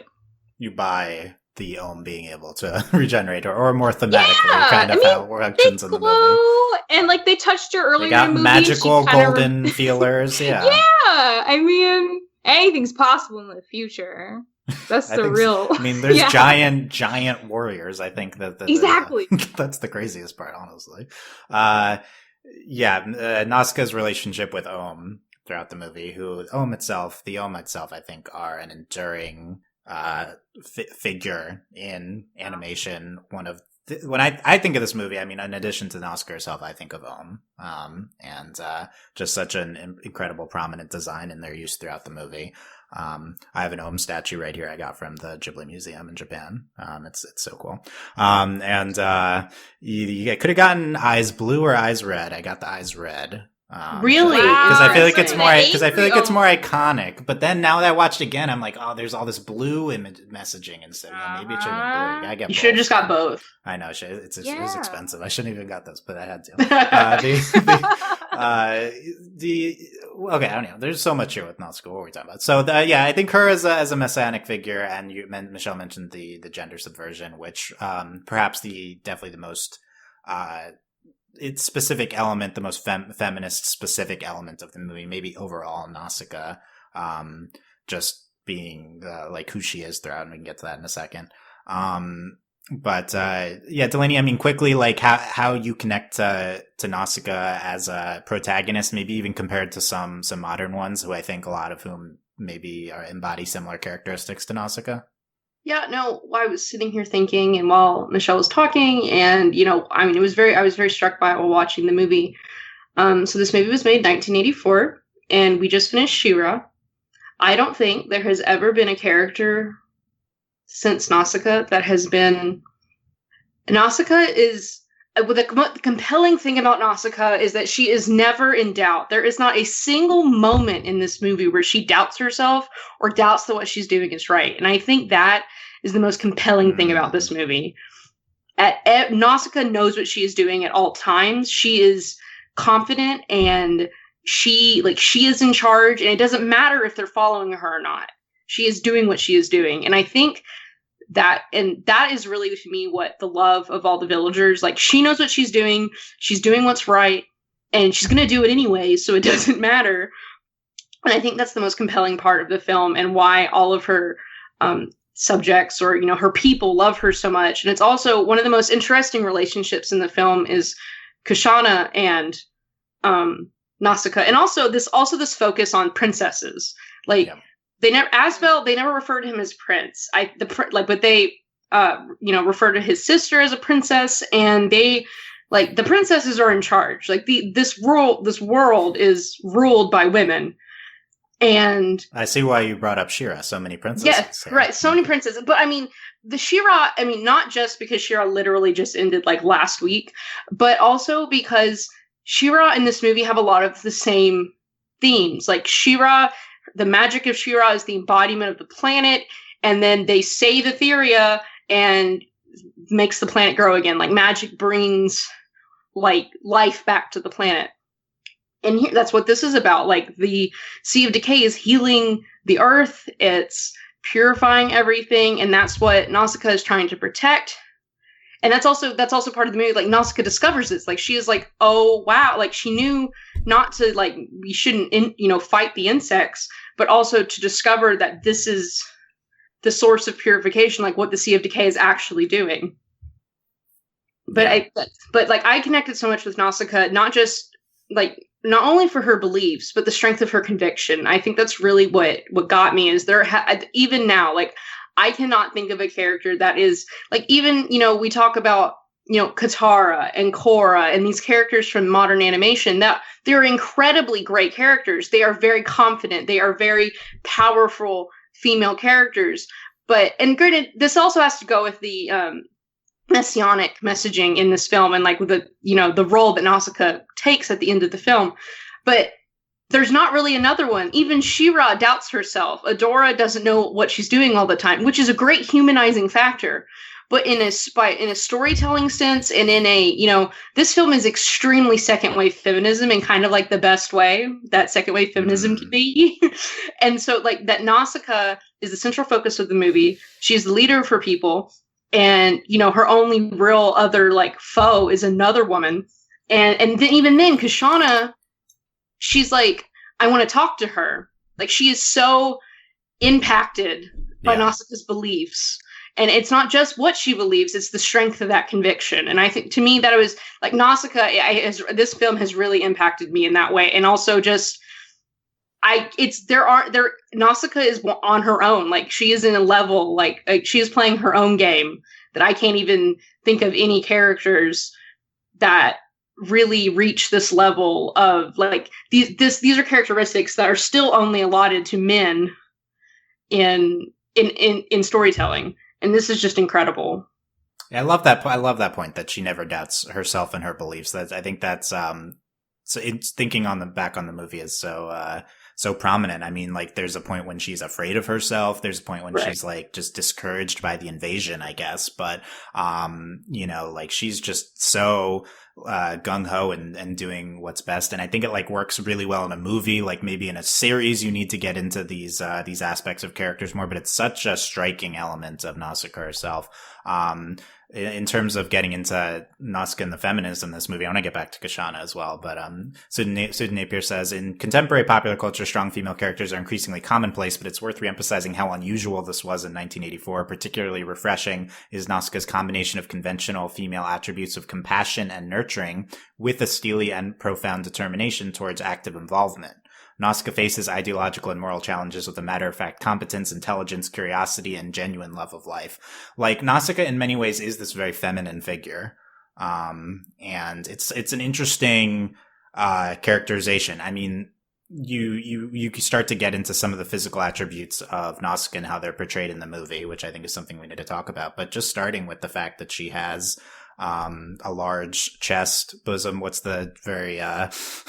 You buy the Ohm being able to regenerate or more thematically, kind of how it functions in the movie. And, like, they touched her earlier they got in the movie. Magical golden feelers, yeah. Yeah, I mean, anything's possible in the future. That's the real... I mean, there's giant warriors, I think that exactly. That's the craziest part, honestly. Nausicaa's relationship with Ohm throughout the movie, the Ohm itself, I think, are an enduring figure in animation. When I think of this movie, I mean, in addition to Nausicaa herself, I think of Ohm, and just such an incredible prominent design in their use throughout the movie. I have an Ohm statue right here I got from the Ghibli Museum in Japan. It's so cool. You could have gotten eyes blue or eyes red. I got the eyes red. Really? Because I feel like it's more iconic. But then now that I watched again, I'm like, oh, there's all this blue messaging instead. Maybe it should have been blue. You should have just got both. I know it was expensive. I shouldn't even got this, but I had to. Okay, I don't know. There's so much here with Nausicaa. What were we talking about? So I think her as a messianic figure, and Michelle mentioned the gender subversion, which perhaps definitely the most. Its specific element, the most feminist specific element of the movie, maybe overall Nausicaa, just being like who she is throughout, and we can get to that in a second. Delaney, I mean, quickly, like how you connect to Nausicaa as a protagonist, maybe even compared to some modern ones who I think a lot of whom maybe embody similar characteristics to Nausicaa. Yeah, no, I was sitting here thinking, and while Michelle was talking, and, you know, I mean, I was very struck by it while watching the movie. So this movie was made in 1984, and we just finished She-Ra. I don't think there has ever been a character since Nausicaa that has been... Nausicaa is... The compelling thing about Nausicaa is that she is never in doubt. There is not a single moment in this movie where she doubts herself or doubts that what she's doing is right. And I think that is the most compelling thing about this movie. Nausicaa knows what she is doing at all times. She is confident, and she is in charge, and it doesn't matter if they're following her or not. She is doing what she is doing. And I think that is really, to me, what the love of all the villagers, like, she knows what she's doing what's right, and she's going to do it anyway, so it doesn't matter. And I think that's the most compelling part of the film, and why all of her subjects, or, her people, love her so much. And it's also one of the most interesting relationships in the film is Kahshanna and Nausicaa, and also this focus on princesses. They never refer to him as prince. But they refer to his sister as a princess, and they, like, the princesses are in charge. Like, this world is ruled by women. And I see why you brought up She-Ra. So many princesses. Yes, right. So many princesses. But I mean, the She-Ra, not just because She-Ra literally just ended like last week, but also because She-Ra in this movie have a lot of the same themes. Like, She-Ra, the magic of She-Ra is the embodiment of the planet, and then they save Etheria and makes the planet grow again. Like, magic brings, like, life back to the planet. And that's what this is about. Like, the Sea of Decay is healing the earth. It's purifying everything. And that's what Nausicaa is trying to protect. And that's also part of the movie. Like, Nausicaa discovers this. Like, she is like, oh, wow. Like, she knew not to, like, we shouldn't, fight the insects, but also to discover that this is the source of purification, like what the Sea of Decay is actually doing. But I connected so much with Nausicaa, not only for her beliefs, but the strength of her conviction. I think that's really what got me, is even now, like, I cannot think of a character that is, like, even, we talk about, Katara and Korra and these characters from modern animation, that they're incredibly great characters. They are very confident. They are very powerful female characters. And granted, this also has to go with the, messianic messaging in this film, and like with the role that Nausicaa takes at the end of the film. But there's not really another one. Even She-Ra doubts herself. Adora doesn't know what she's doing all the time, which is a great humanizing factor. But in a storytelling sense, and in a, this film is extremely second wave feminism in kind of like the best way that second wave feminism can be. And so, like, that Nausicaa is the central focus of the movie. She's the leader of her people. And, her only real other, like, foe is another woman. And then, even then, Kahshanna, she's like, I want to talk to her. Like, she is so impacted by Nausicaa's beliefs. And it's not just what she believes, it's the strength of that conviction. And I think, to me, that it was, like, Nausicaa, this film has really impacted me in that way. And also just... Nausicaa is on her own. Like, she is in a level, like she is playing her own game that I can't even think of any characters that really reach this level of, like, these are characteristics that are still only allotted to men in storytelling. And this is just incredible. Yeah, I love that point that she never doubts herself and her beliefs. I think that's so it's thinking back on the movie is so prominent. I mean, like, there's a point when she's afraid of herself. There's a point when she's, like, just discouraged by the invasion, I guess. But, like, she's just so gung-ho and doing what's best. And I think it, like, works really well in a movie. Like, maybe in a series, you need to get into these aspects of characters more. But it's such a striking element of Nausicaa herself. In terms of getting into Nausicaa and the feminists in this movie, I want to get back to Kahshanna as well. But Susan Napier says, in contemporary popular culture, strong female characters are increasingly commonplace, but it's worth reemphasizing how unusual this was in 1984. Particularly refreshing is Nausicaa's combination of conventional female attributes of compassion and nurturing with a steely and profound determination towards active involvement. Nausicaa faces ideological and moral challenges with a matter-of-fact competence, intelligence, curiosity, and genuine love of life. Like, Nausicaa in many ways is this very feminine figure. And it's an interesting characterization. I mean, you start to get into some of the physical attributes of Nausicaa and how they're portrayed in the movie, which I think is something we need to talk about. But just starting with the fact that she has a large chest, bosom. What's the very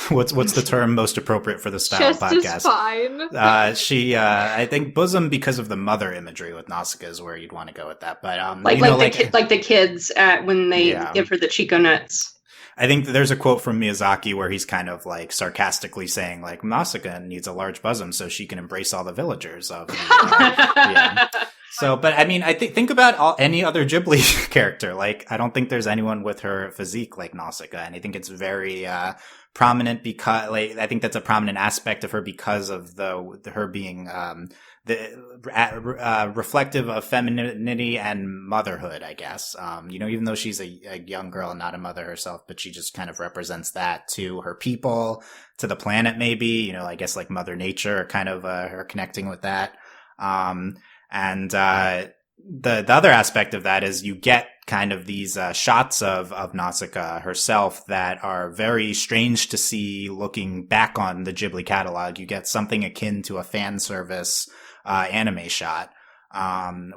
what's the term most appropriate for the style Chest podcast? Is fine. She I think bosom, because of the mother imagery with Nausicaa, is where you'd want to go with that. But the kids at when they give her the Chico nuts. I think there's a quote from Miyazaki where he's kind of like sarcastically saying like Nausicaa needs a large bosom so she can embrace all the villagers of yeah. So, but I mean, I think about any other Ghibli character. Like, I don't think there's anyone with her physique like Nausicaa, and I think it's very prominent because, like, I think that's a prominent aspect of her because of her being reflective of femininity and motherhood, I guess. Even though she's a young girl and not a mother herself, but she just kind of represents that to her people, to the planet, maybe. I guess like Mother Nature, kind of her connecting with that. And the other aspect of that is you get kind of these shots of Nausicaa herself that are very strange to see looking back on the Ghibli catalog. You get something akin to a fan service anime shot,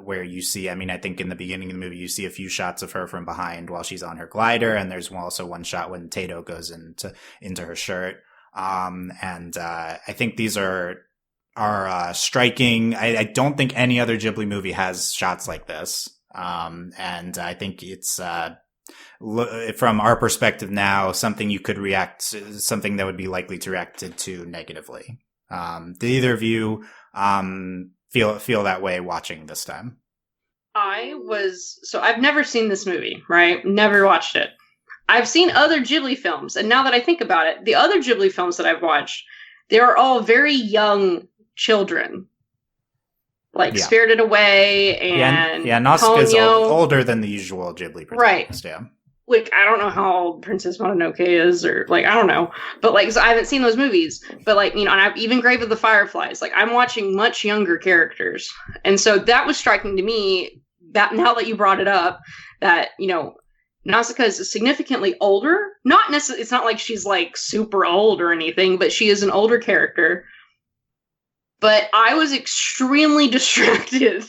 where you see, I think in the beginning of the movie, you see a few shots of her from behind while she's on her glider. And there's also one shot when Tato goes into her shirt. I think these are striking. I don't think any other Ghibli movie has shots like this. And I think it's, from our perspective now, something something that would be likely to react to negatively. Did either of you, feel that way watching this time? I've never seen this movie, right? Never watched it. I've seen other Ghibli films. And now that I think about it, the other Ghibli films that I've watched, they are all very young children, like Spirited Away and Nausicaa is older than the usual Ghibli protagonist, right? Yeah, like I don't know how old Princess Mononoke is, or like I don't know, but like so I haven't seen those movies. But like and I've even Grave of the Fireflies. Like I'm watching much younger characters, and so that was striking to me. That now that you brought it up, that Nausicaa is significantly older. Not necessarily. It's not like she's like super old or anything, but she is an older character. But I was extremely distracted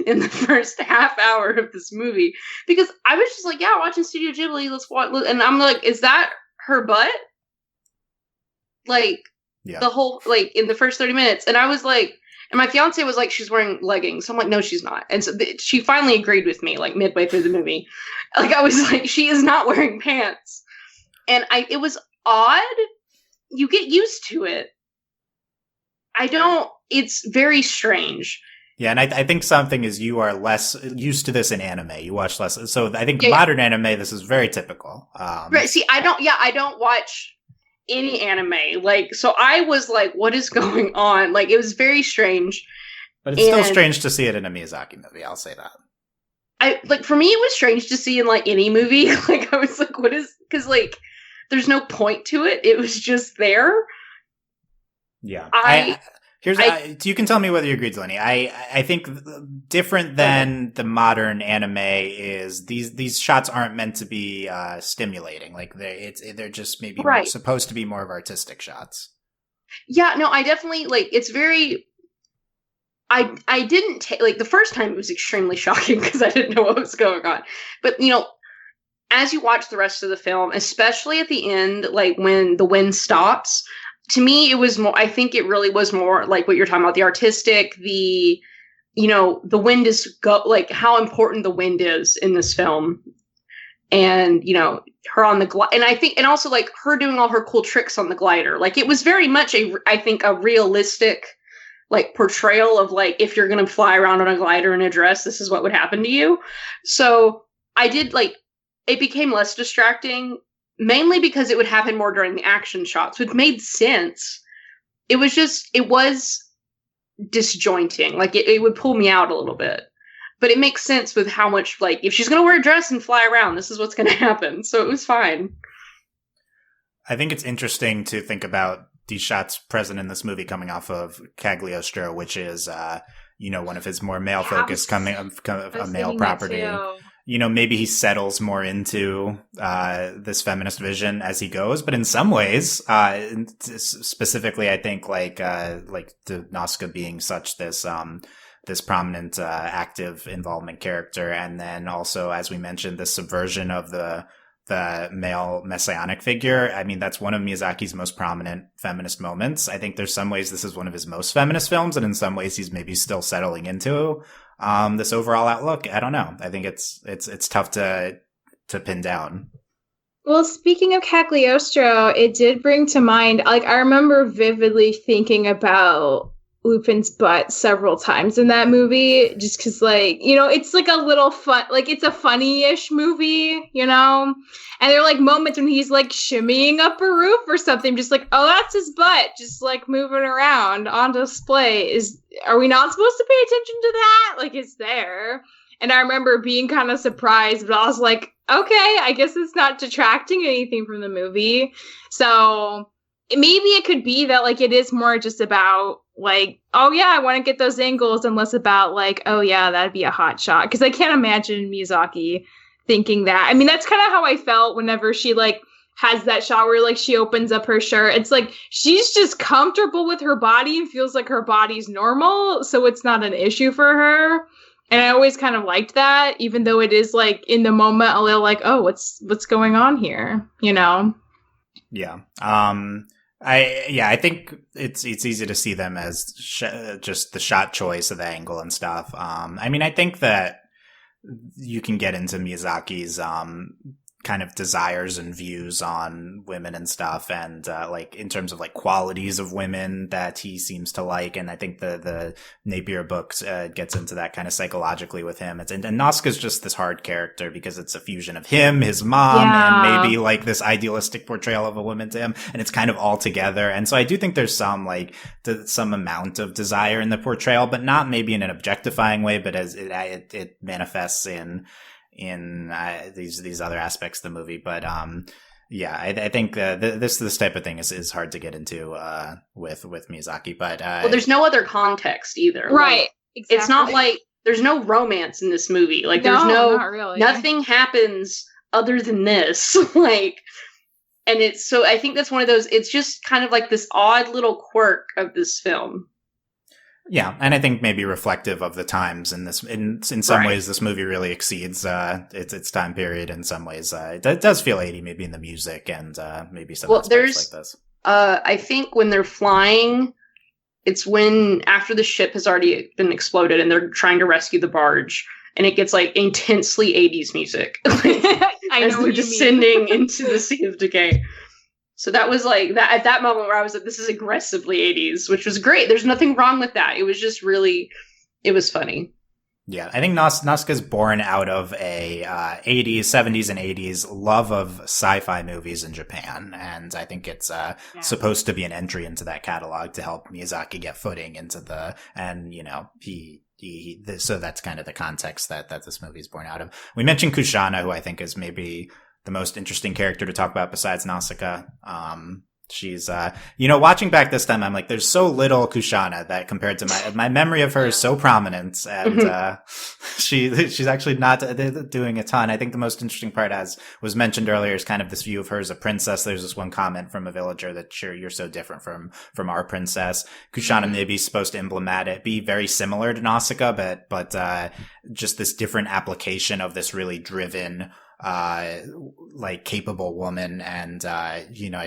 in the first half hour of this movie because I was just like, yeah, watching Studio Ghibli, let's watch. And I'm like, is that her butt? Like, the whole, like, in the first 30 minutes. And I was like, and my fiance was like, she's wearing leggings. So I'm like, no, she's not. And so she finally agreed with me, like, midway through the movie. Like, I was like, she is not wearing pants. And it was odd. You get used to it. It's very strange. Yeah, and I think something is you are less used to this in anime. You watch less. So I think modern anime, this is very typical. Right. See, I don't watch any anime. Like, so I was like, what is going on? Like, it was very strange. But it's still strange to see it in a Miyazaki movie. I'll say that. For me, it was strange to see in like any movie. Like, I was like, because like, there's no point to it. It was just there. Yeah. You can tell me whether you agree, Delaney. I think different than the modern anime is these shots aren't meant to be stimulating. Like they're just maybe supposed to be more of artistic shots. Yeah, no, I definitely it's very. I didn't take the first time it was extremely shocking because I didn't know what was going on. But as you watch the rest of the film, especially at the end, like when the wind stops. To me, it was more, I think it really was more like what you're talking about, the artistic, the wind is like how important the wind is in this film. And, her on the glider. And I think, and also like her doing all her cool tricks on the glider. Like it was very much I think a realistic like portrayal of like, if you're going to fly around on a glider in a dress, this is what would happen to you. So I did it became less distracting. Mainly because it would happen more during the action shots, which made sense. It was disjointing. Like it would pull me out a little bit. But it makes sense with how much, like, if she's going to wear a dress and fly around, this is what's going to happen. So it was fine. I think it's interesting to think about these shots present in this movie coming off of Cagliostro, which is, one of his more male-focused a male property. maybe he settles more into this feminist vision as he goes. But in some ways, specifically, I think like the Nazca being such this prominent active involvement character, and then also, as we mentioned, the subversion of the male messianic figure. I mean, that's one of Miyazaki's most prominent feminist moments. I think there's some ways this is one of his most feminist films, and in some ways he's maybe still settling into this overall outlook. I don't know. I think it's tough to pin down. Well, speaking of Cagliostro, it did bring to mind, like, I remember vividly thinking about Lupin's butt several times in that movie, just because, like, it's like a little fun, like, it's a funny-ish movie, and there are like moments when he's like shimmying up a roof or something, just like, oh, that's his butt, just like moving around on display. Are we not supposed to pay attention to that? Like, it's there. And I remember being kind of surprised, but I was like, okay, I guess it's not detracting anything from the movie. So maybe it could be that, like, it is more just about, like, oh yeah, I want to get those angles, and less about, like, oh yeah, that'd be a hot shot. Because I can't imagine Miyazaki thinking that. I mean, that's kind of how I felt whenever she, like, has that shot where, like, she opens up her shirt. It's like she's just comfortable with her body and feels like her body's normal, so it's not an issue for her. And I always kind of liked that, even though it is, like, in the moment a little like, oh, what's going on here, Yeah. I think it's easy to see them as just the shot choice of the angle and stuff. I mean, I think that you can get into Miyazaki's kind of desires and views on women and stuff, and like in terms of like qualities of women that he seems to like. And I think the Napier books gets into that kind of psychologically with him. And Nausicaa's just this hard character because it's a fusion of him, his mom, and maybe like this idealistic portrayal of a woman to him, and it's kind of all together. And so I do think there's some like some amount of desire in the portrayal, but not maybe in an objectifying way, but as it manifests in these other aspects of the movie. But I think this type of thing is hard to get into with Miyazaki. But well, there's no other context either, right? Like, exactly. It's not like there's no romance in this movie. Like, there's not really. Nothing happens other than this. Like, and it's so I think that's one of those. It's just kind of like this odd little quirk of this film. Yeah, and I think maybe reflective of the times in this. In some ways, this movie really exceeds its time period. In some ways, it does feel 80, maybe in the music and maybe some aspects like this. I think when they're flying, it's when after the ship has already been exploded and they're trying to rescue the barge, and it gets like intensely 80s music as they're descending into the Sea of Decay. So that was like that at that moment where I was like, this is aggressively 80s, which was great. There's nothing wrong with that. It was just really, it was funny. Yeah, I think Nazca's born out of a 80s, 70s, and 80s love of sci-fi movies in Japan. And I think it's supposed to be an entry into that catalog to help Miyazaki get footing into so that's kind of the context that this movie is born out of. We mentioned Kahshanna, who I think is maybe the most interesting character to talk about besides Nausicaa. She's, watching back this time, I'm like, there's so little Kahshanna that compared to my memory of her is so prominent. And, she's actually not doing a ton. I think the most interesting part, as was mentioned earlier, is kind of this view of her as a princess. There's this one comment from a villager that you're so different from our princess. Kahshanna maybe supposed to be very similar to Nausicaa, but just this different application of this really driven, like capable woman, and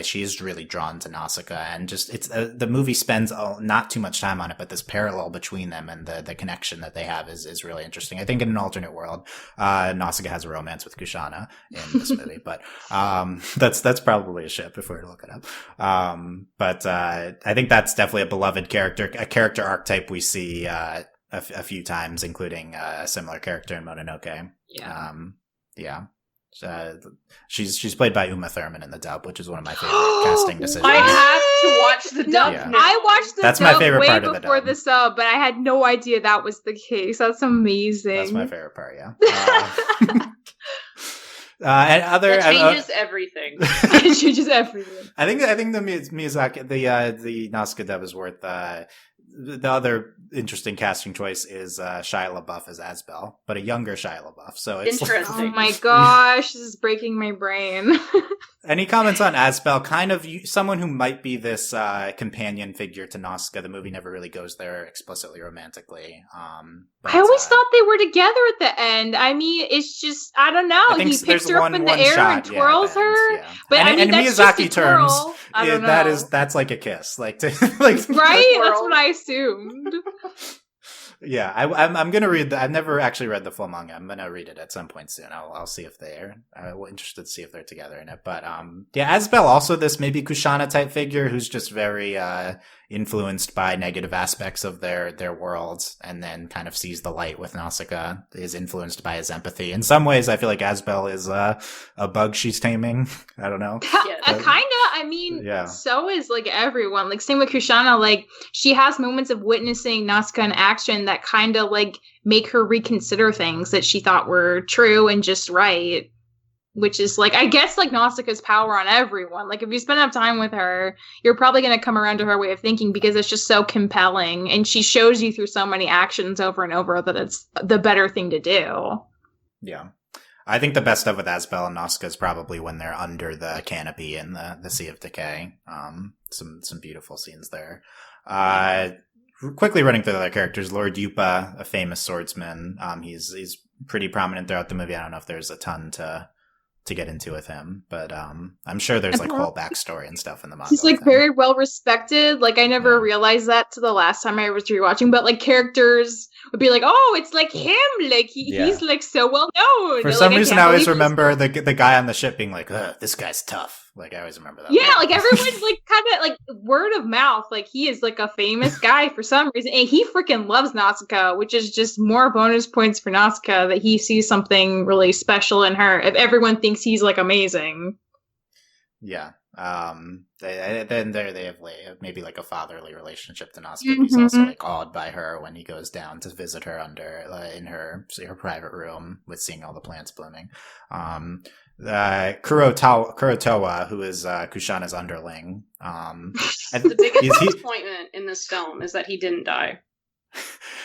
she is really drawn to Nausicaa, and just it's the movie spends not too much time on it, but this parallel between them and the connection that they have is really interesting. I think in an alternate world, Nausicaa has a romance with Kahshanna in this movie, but that's probably a ship if we were to look it up. But I think that's definitely a beloved character, a character archetype we see a few times, including a similar character in Mononoke. Yeah. She's played by Uma Thurman in the dub, which is one of my favorite casting decisions. I have to watch the dub. No, yeah. I watched the That's dub my favorite way part of before the sub, but I had no idea that was the case. That's amazing. That's my favorite part. Yeah. And other it changes everything. It changes everything. I think the Miyazaki the Nazca dub is worth the other interesting casting choice is Shia LaBeouf as Asbel, but a younger Shia LaBeouf. So it's Interesting. Oh my gosh, this is breaking my brain. Any comments on Asbel? Kind of someone who might be this companion figure to Nazca. The movie never really goes there explicitly romantically. But, I always thought they were together at the end. I mean, it's just, I don't know. He picks her up in the air shot, and twirls her. Yeah. But and, I mean, in that's Miyazaki just a twirl. terms, I don't know. that's like a kiss. Like, like right? That's what I assumed. Yeah, I'm gonna read. I've never actually read the full manga. I'm gonna read it at some point soon. I'll see if they're interested to see if they're together in it. But yeah, Asbel also this maybe Kahshanna type figure who's just very influenced by negative aspects of their worlds, and then kind of sees the light with Nausicaa. Is influenced by his empathy. In some ways, I feel like Asbel is a bug she's taming. I don't know. Kinda. I mean, yeah. So is like everyone. Like same with Kahshanna. Like she has moments of witnessing Nazca in action that kind of like make her reconsider things that she thought were true and just right. Which is like, I guess like Nausicaa's power on everyone. Like if you spend enough time with her, you're probably going to come around to her way of thinking because it's just so compelling. And she shows you through so many actions over and over that it's the better thing to do. Yeah. I think the best stuff with Asbel and Nazca is probably when they're under the canopy in the Sea of Decay. Some beautiful scenes there. Quickly running through the other characters, Lord Yupa, a famous swordsman. He's pretty prominent throughout the movie. I don't know if there's a ton to get into with him, but I'm sure there's like whole backstory and stuff in the manga. He's like very well respected. Like I never realized that to the last time I was rewatching, but like characters would be like, oh, it's like him. Like he's like so well known. For some reason, I always remember the guy on the ship being like, this guy's tough. Like I always remember that. Yeah, like everyone's like kind of like word of mouth. Like he is like a famous guy for some reason, and he freaking loves Nausicaa, which is just more bonus points for Nausicaa that he sees something really special in her. If everyone thinks he's like amazing. Yeah. Then they have maybe like a fatherly relationship to Nausicaa. Mm-hmm. He's also like awed by her when he goes down to visit her in her private room with seeing all the plants blooming. Kurotowa, who is Kushanna's underling. The biggest disappointment in this film is that he didn't die.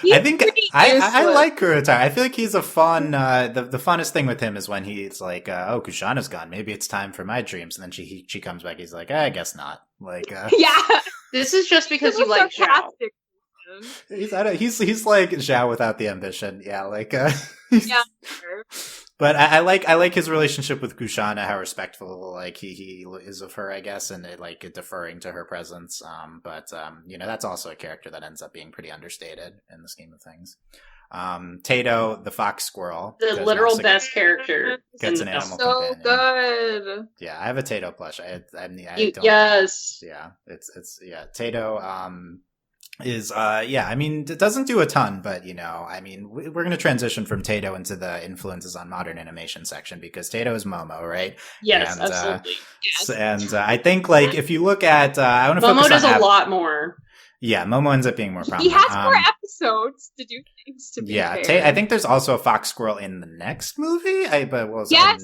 I think I like Kurotowa. I feel like he's a fun. The funnest thing with him is when he's like, "Oh, Kushanna's gone. Maybe it's time for my dreams." And then she comes back. He's like, "I guess not." Like, yeah. This is just because you like Zhao. He's like Zhao without the ambition. Yeah, like yeah. But I like his relationship with Kahshanna, how respectful like he is of her, I guess, and like deferring to her presence. But that's also a character that ends up being pretty understated in the scheme of things. Tato, the fox squirrel, the literal best character, gets an animal so companion. Good. Yeah, I have a Tato plush. Yes. Yeah, it's Tato. Is I mean, it doesn't do a ton, but I mean, we're going to transition from Tato into the influences on modern animation section because Tato is Momo, right? Yes, absolutely. Yes. And I think like if you look at, I want to focus on Momo does a lot more. Yeah, Momo ends up being more prominent. He has more episodes to do things to be fair. I think there's also a fox squirrel in the next movie. They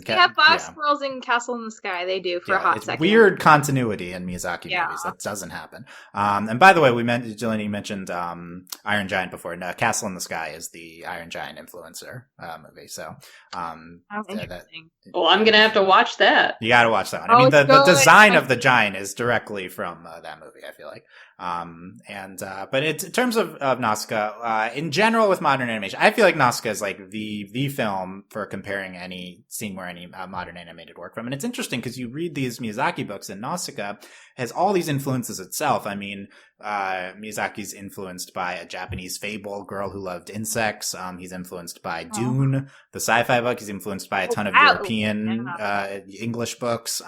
have fox squirrels in Castle in the Sky. They do for a hot second. Weird continuity in Miyazaki movies. That doesn't happen. And by the way, Delaney mentioned Iron Giant before. No, Castle in the Sky is the Iron Giant influencer movie. So, interesting. Well, I'm gonna have to watch that. You got to watch that one. I mean, the design of the giant is directly from that movie. I feel like. But in terms of Nausicaa, in general with modern animation, I feel like Nausicaa is like the film for comparing seeing where any modern animated work from. And it's interesting because you read these Miyazaki books and Nausicaa has all these influences itself. I mean, Miyazaki's influenced by a Japanese fable, Girl Who Loved Insects. He's influenced by Dune, the sci-fi book. He's influenced by a ton of European, English books.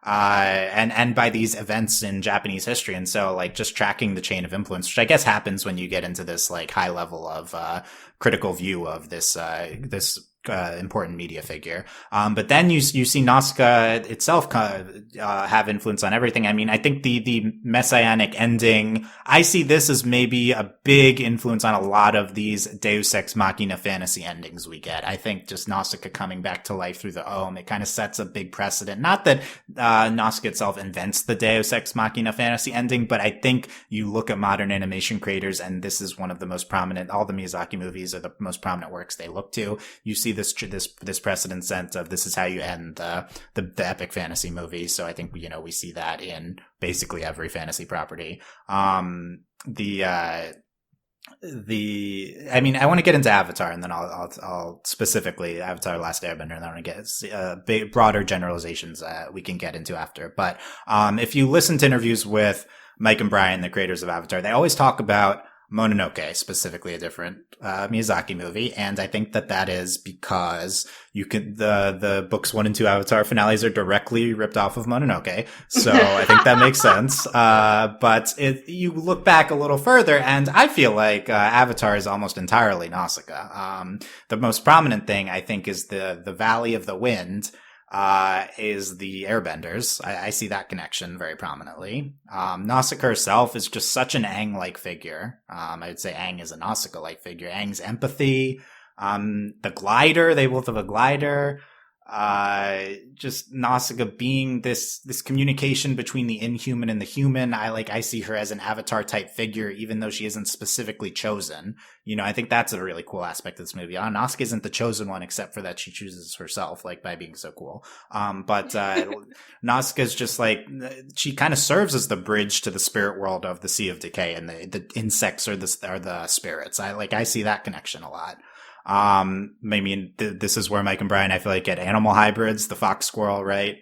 And by these events in Japanese history. And so like just tracking the chain of influence, which I guess happens when you get into this like high level of critical view of this important media figure. But then you see Nausicaa itself have influence on everything. I mean, I think the messianic ending, I see this as maybe a big influence on a lot of these Deus Ex Machina fantasy endings we get. I think just Nausicaa coming back to life through the Ohm, it kind of sets a big precedent. Not that Nausicaa itself invents the Deus Ex Machina fantasy ending, but I think you look at modern animation creators, and this is one of the most prominent, all the Miyazaki movies are the most prominent works they look to. You see this precedent set of this is how you end the epic fantasy movie. So I think, we see that in basically every fantasy property. I mean, I want to get into Avatar, and then I'll specifically Avatar: Last Airbender, and then I want to get broader generalizations we can get into after. But if you listen to interviews with Mike and Brian, the creators of Avatar, they always talk about Mononoke, specifically a different Miyazaki movie, and I think that is because the books 1 and 2 Avatar finales are directly ripped off of Mononoke, so I think that makes sense. But you look back a little further, and I feel like Avatar is almost entirely Nausicaa. The most prominent thing I think is the Valley of the Wind. Is the Airbenders. I see that connection very prominently. Nausicaa herself is just such an Aang-like figure. I would say Aang is a Nausicaa-like figure. Aang's empathy, the glider, they both have a glider. Just Nausicaa being this communication between the inhuman and the human. I see her as an Avatar type figure, even though she isn't specifically chosen. I think that's a really cool aspect of this movie. Nausicaa isn't the chosen one, except for that she chooses herself, by being so cool. But Nausicaa is just she kind of serves as the bridge to the spirit world of the Sea of Decay, and the insects are the spirits. I see that connection a lot. This is where Mike and Brian, I feel like, get animal hybrids, the fox squirrel, right?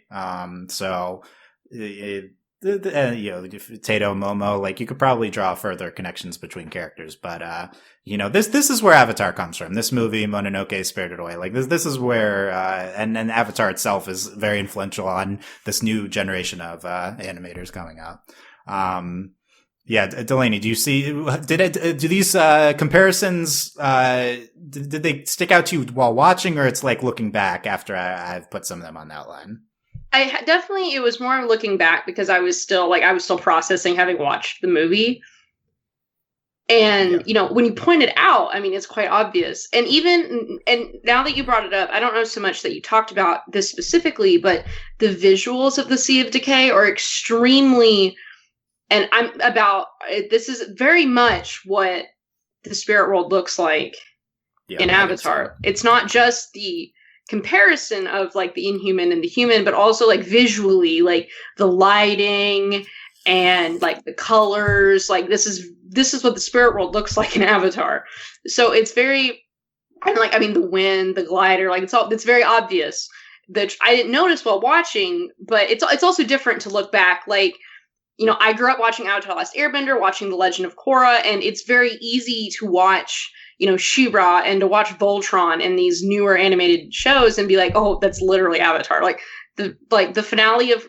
So, Tato, Momo, you could probably draw further connections between characters, but, this is where Avatar comes from. This movie, Mononoke, Spirited Away, this is where, and Avatar itself is very influential on this new generation of, animators coming up. Yeah, Delaney, do you see, do these, comparisons, did they stick out to you while watching, or it's looking back after I've put some of them on the outline? It was more looking back because I was still processing having watched the movie. And, when you point it out, it's quite obvious. And now that you brought it up, I don't know so much that you talked about this specifically, but the visuals of the Sea of Decay are extremely. And this is very much what the spirit world looks like in Avatar. It's not just the comparison of the inhuman and the human, but also visually, the lighting and the colors. This is what the spirit world looks like in Avatar. So it's very, the wind, the glider, it's very obvious that I didn't notice while watching, but it's also different to look back. I grew up watching Avatar: Last Airbender, watching The Legend of Korra, and it's very easy to watch, She-Ra and to watch Voltron and these newer animated shows and be like, oh, that's literally Avatar. The finale of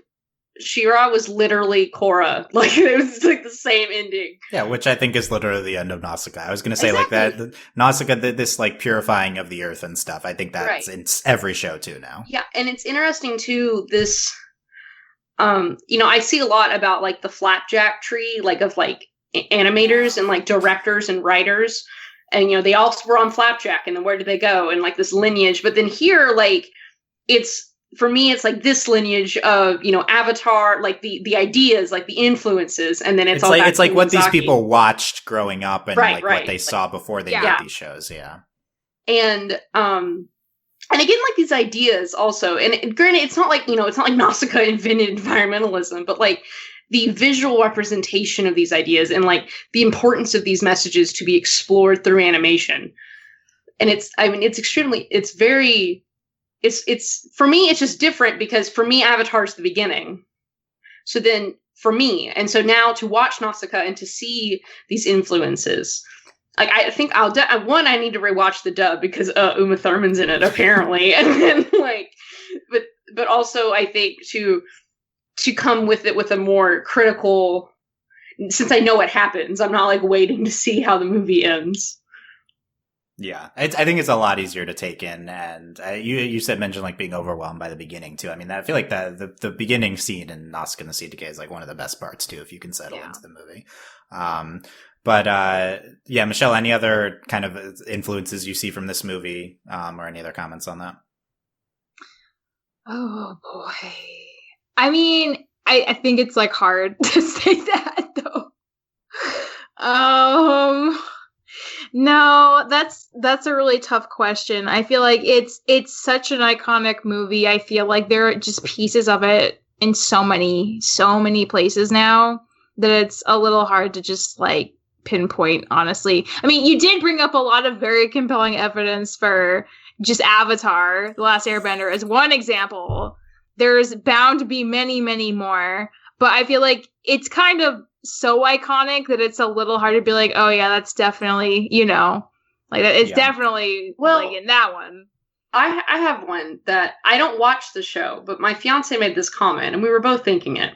She-Ra was literally Korra. It was the same ending. Yeah, which I think is literally the end of Nausicaa. I was going to say exactly. Nausicaa, this purifying of the earth and stuff. I think that's in every show too now. Yeah, and it's interesting too, this... I see a lot about the flapjack tree, of animators and directors and writers, and they all were on flapjack, and then where did they go? And this lineage, but then here, it's for me, it's this lineage of Avatar, the ideas, the influences, and then it's all it's what Miyazaki. These people watched growing up and what they saw before they made these shows, And again, these ideas also, and granted, it's not it's not Nausicaa invented environmentalism, but the visual representation of these ideas and the importance of these messages to be explored through animation. And it's for me, it's just different because for me, Avatar's the beginning. So then for me, and so now to watch Nausicaa and to see these influences, I think I need to rewatch the dub because Uma Thurman's in it apparently, and then but also I think to come with it with a more critical, since I know what happens, I'm not waiting to see how the movie ends. Yeah, I think it's a lot easier to take in, and you mentioned like being overwhelmed by the beginning too. I mean, I feel like the beginning scene in Nausicaa and the Sea Decay is like one of the best parts too, if you can settle into the movie. Yeah, Michelle, any other kind of influences you see from this movie, or any other comments on that? Oh boy, I mean, I think it's like hard to say that though. No, that's a really tough question. I feel like it's such an iconic movie. I feel like there are just pieces of it in so many places now that it's a little hard to just like pinpoint, honestly. I mean, you did bring up a lot of very compelling evidence for just Avatar, The Last Airbender as one example. There's bound to be many, many more, but I feel like it's kind of so iconic that it's a little hard to be like, oh yeah, that's definitely, like it's definitely like in that one. I have one that I don't watch the show, but my fiance made this comment and we were both thinking it.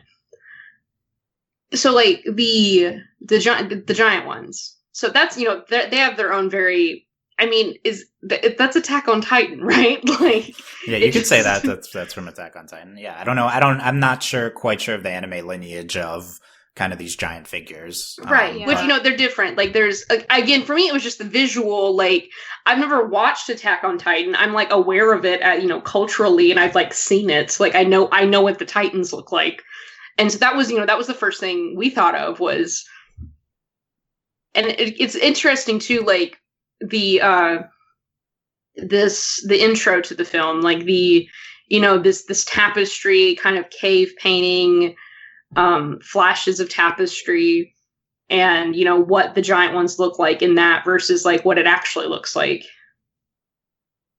So like the giant ones. So that's, they have their own very, I mean, that's Attack on Titan, right? Like, yeah, you could say that that's from Attack on Titan. Yeah, I don't know. I'm not quite sure of the anime lineage of kind of these giant figures. Right. Which, they're different. Like there's, again, for me, it was just the visual, like I've never watched Attack on Titan. I'm like aware of it culturally, and I've like seen it. So like, I know what the Titans look like. And so that was the first thing we thought of was, and it's interesting too, like the intro to the film, like this tapestry kind of cave painting, flashes of tapestry, and what the giant ones look like in that versus like what it actually looks like.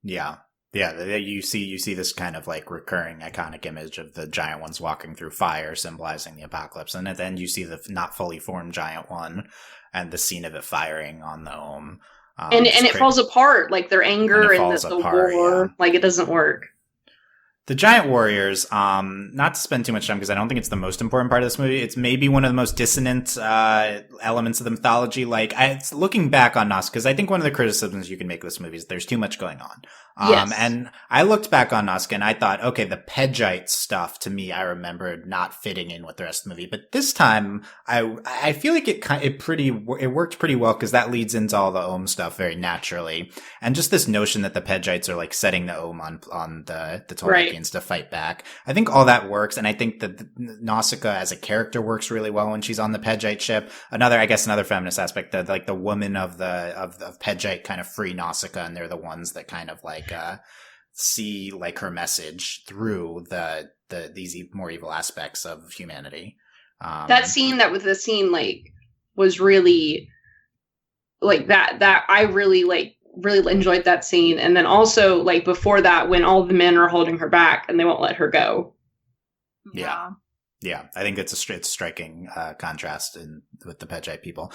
Yeah, you see this kind of like recurring iconic image of the giant ones walking through fire, symbolizing the apocalypse, and then you see the not fully formed giant one and the scene of it firing on the Ohm. And it falls apart, like their anger and the war, yeah. Like it doesn't work. The giant warriors, not to spend too much time because I don't think it's the most important part of this movie. It's maybe one of the most dissonant elements of the mythology. Like, it's looking back on Nazca, because I think one of the criticisms you can make of this movie is there's too much going on. Yes. And I looked back on Nazca and I thought, okay, the Pedgite stuff to me, I remembered not fitting in with the rest of the movie. But this time, I feel like it worked pretty well because that leads into all the Ohm stuff very naturally. And just this notion that the Pedgites are like setting the Ohm on the Tolkiens to fight back. I think all that works. And I think that Nausicaa as a character works really well when she's on the Pedgite ship. Another feminist aspect, that like the women of Pedgite kind of free Nausicaa, and they're the ones that kind of like see like her message through these more evil aspects of humanity. That scene like was really like that I really enjoyed that scene. And then also like before that, when all the men are holding her back and they won't let her go. Yeah. I think it's a striking contrast with the Pedgite people.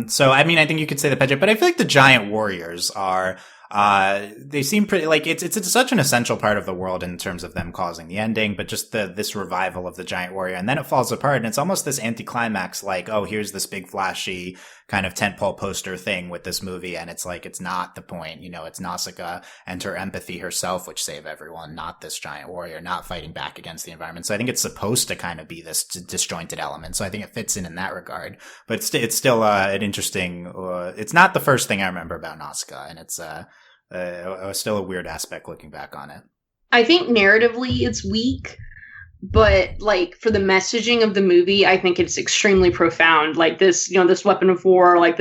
So I mean, I think you could say the Pedgite, but I feel like the giant warriors are they seem pretty like it's such an essential part of the world in terms of them causing the ending, but just this revival of the giant warrior, and then it falls apart, and it's almost this anticlimax, like, oh, here's this big flashy kind of tentpole poster thing with this movie, and it's like it's not the point, it's Nausicaa and her empathy herself which save everyone, not this giant warrior not fighting back against the environment. So I think it's supposed to kind of be this disjointed element, so I think it fits in that regard, but it's still an interesting it's not the first thing I remember about Nausicaa, and it's still a weird aspect looking back on it. I think narratively it's weak, but like for the messaging of the movie, I think it's extremely profound. Like this, this weapon of war, like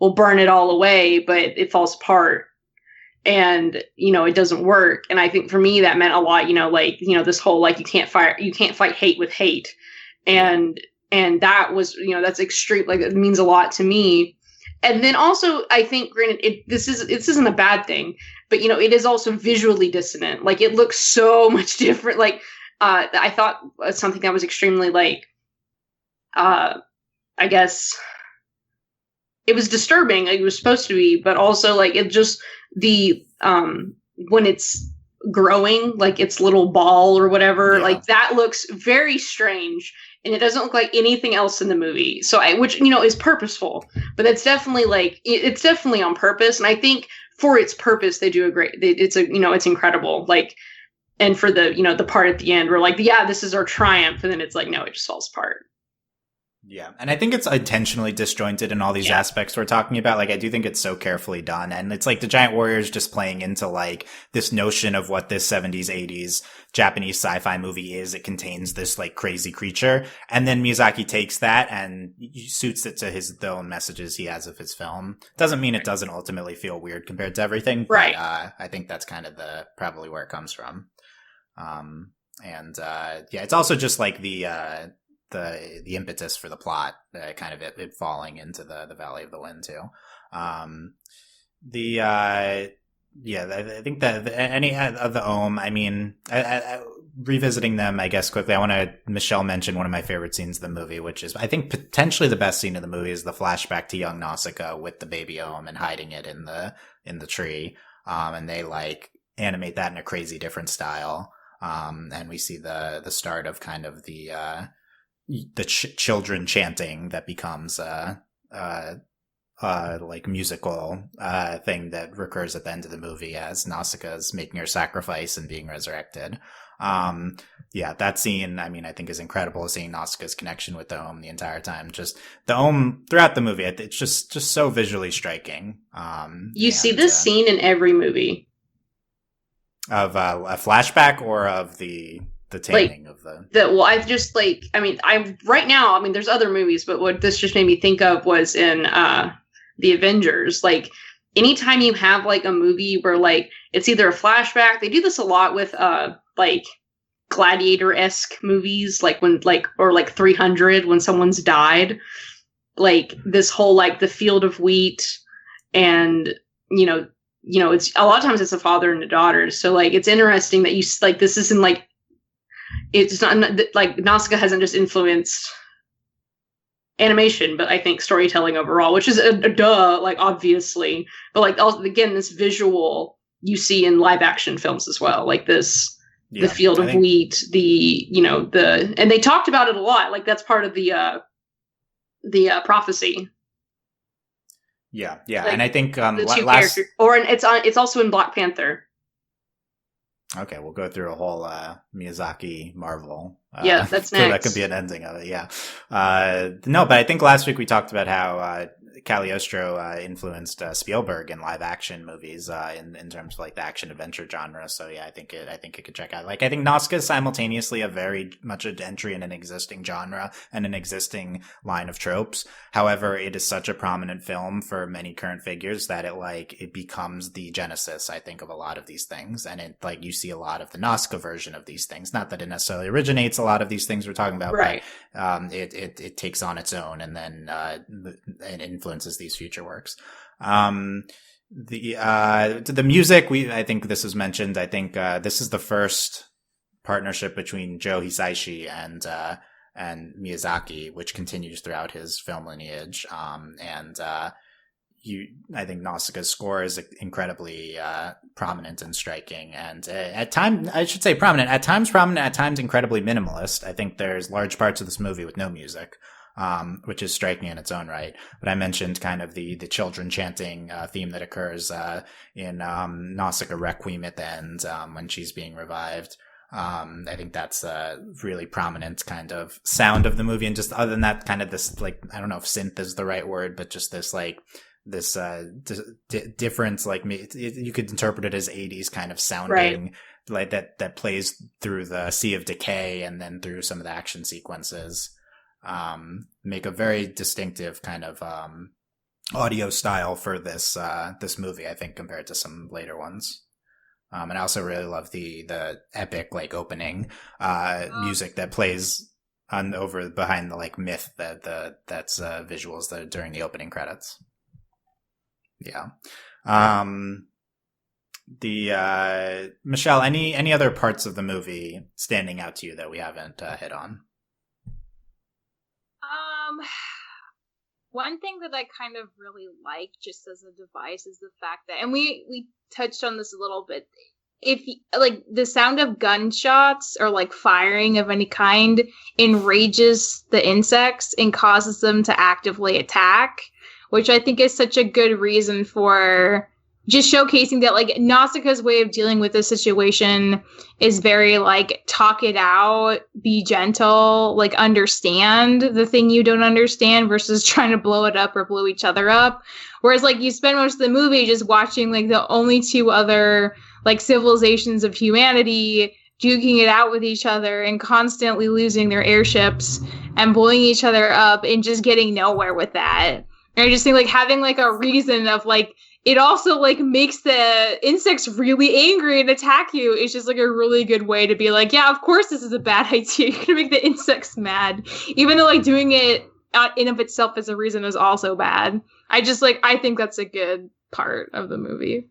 we'll burn it all away, but it falls apart and, it doesn't work. And I think for me that meant a lot, this whole, like, you can't fight hate with hate. And that was, that's extreme. Like it means a lot to me. And then also, I think, granted, this isn't a bad thing, but it is also visually dissonant. Like it looks so much different. Like I thought something that was extremely like, I guess, it was disturbing. Like, it was supposed to be, but also like it just when it's growing, like its little ball or whatever, like that looks very strange. and it doesn't look like anything else in the movie. So which, you know, is purposeful, but it's definitely like, it's definitely on purpose. And I think for its purpose, they do it's incredible. Like, and for the, you know, the part at the end where like, yeah, this is our triumph. And then it's like, no, it just falls apart. Yeah. And I think it's intentionally disjointed in all these aspects we're talking about. Like, I do think it's so carefully done. And it's like the giant warriors just playing into like this notion of what this 70s, 80s Japanese sci-fi movie is. It contains this like crazy creature. And then Miyazaki takes that and suits it to the own messages he has of his film. Doesn't mean it doesn't ultimately feel weird compared to everything. Right. But, I think that's kind of probably where it comes from. It's also just like the impetus for the plot, kind of it falling into the Valley of the Wind too. I think that any of the Ohm, I mean, revisiting them, I guess quickly, Michelle mentioned one of my favorite scenes of the movie, which is, I think, potentially the best scene of the movie, is the flashback to young Nausicaa with the baby Ohm and hiding it in the tree. And they like animate that in a crazy different style. And we see the start of kind of the children chanting that becomes like musical thing that recurs at the end of the movie as Nausicaa is making her sacrifice and being resurrected. That scene, I mean, I think is incredible, seeing Nausicaa's connection with the Ohm the entire time. Just the Ohm throughout the movie, it's just so visually striking. You see this scene in every movie. Of a flashback or of the taming of I've just like, I mean, right now, I mean, there's other movies, but what this just made me think of was in the Avengers. Like, anytime you have like a movie where like it's either a flashback, they do this a lot with like gladiator-esque movies, like when or 300 when someone's died, like this whole like the field of wheat, and you know, it's a lot of times it's a father and a daughter. So like, it's interesting that you like, this isn't like, it's not like Nausicaa hasn't just influenced animation, but I think storytelling overall, which is a duh, like obviously, but like also, again, this visual you see in live action films as well, like this, the field of wheat, and they talked about it a lot. Like that's part of the prophecy. Yeah. Like, and I think the two characters, it's also in Black Panther. Okay, we'll go through a whole Miyazaki Marvel. That's next. So that could be an ending of it, yeah. No, but I think last week we talked about how Cagliostro influenced Spielberg in live action movies in terms of like the action adventure genre. So yeah, I think it could check out. Like, I think Nausicaa is simultaneously a very much an entry in an existing genre and an existing line of tropes. However, it is such a prominent film for many current figures that it becomes the genesis, I think, of a lot of these things. And it, like, you see a lot of the Nazca version of these things. Not that it necessarily originates a lot of these things we're talking about, right? But it takes on its own, and then it influences these future works. The music, I think this was mentioned. I think this is the first partnership between Joe Hisaishi and Miyazaki, which continues throughout his film lineage. I think Nausicaa's score is incredibly prominent and striking, and at times prominent, at times incredibly minimalist. I think there's large parts of this movie with no music, which is striking in its own right. But I mentioned kind of the children chanting theme that occurs in Nausicaa Requiem at the end when she's being revived. I think that's a really prominent kind of sound of the movie, and just other than that, kind of this, like, I don't know if synth is the right word, but just this like this difference, like you could interpret it as 80s kind of sounding, right, like that plays through the Sea of Decay and then through some of the action sequences, make a very distinctive kind of audio style for this movie, I think, compared to some later ones. And I also really love the epic like opening music that plays behind the like myth that's visuals that are during the opening credits. Yeah. Michelle, any other parts of the movie standing out to you that we haven't hit on? One thing that I kind of really like just as a device is the fact that, and we touched on this a little bit, if like the sound of gunshots or like firing of any kind enrages the insects and causes them to actively attack, which I think is such a good reason for just showcasing that like Nausicaa's way of dealing with this situation is very like talk it out, be gentle, like understand the thing you don't understand versus trying to blow it up or blow each other up. Whereas like you spend most of the movie just watching like the only two other like civilizations of humanity duking it out with each other and constantly losing their airships and blowing each other up and just getting nowhere with that. And I just think like having like a reason of like it also like makes the insects really angry and attack you. It's just like a really good way to be like, yeah, of course this is a bad idea. You're gonna make the insects mad, even though like doing it in of itself as a reason is also bad. I think that's a good part of the movie.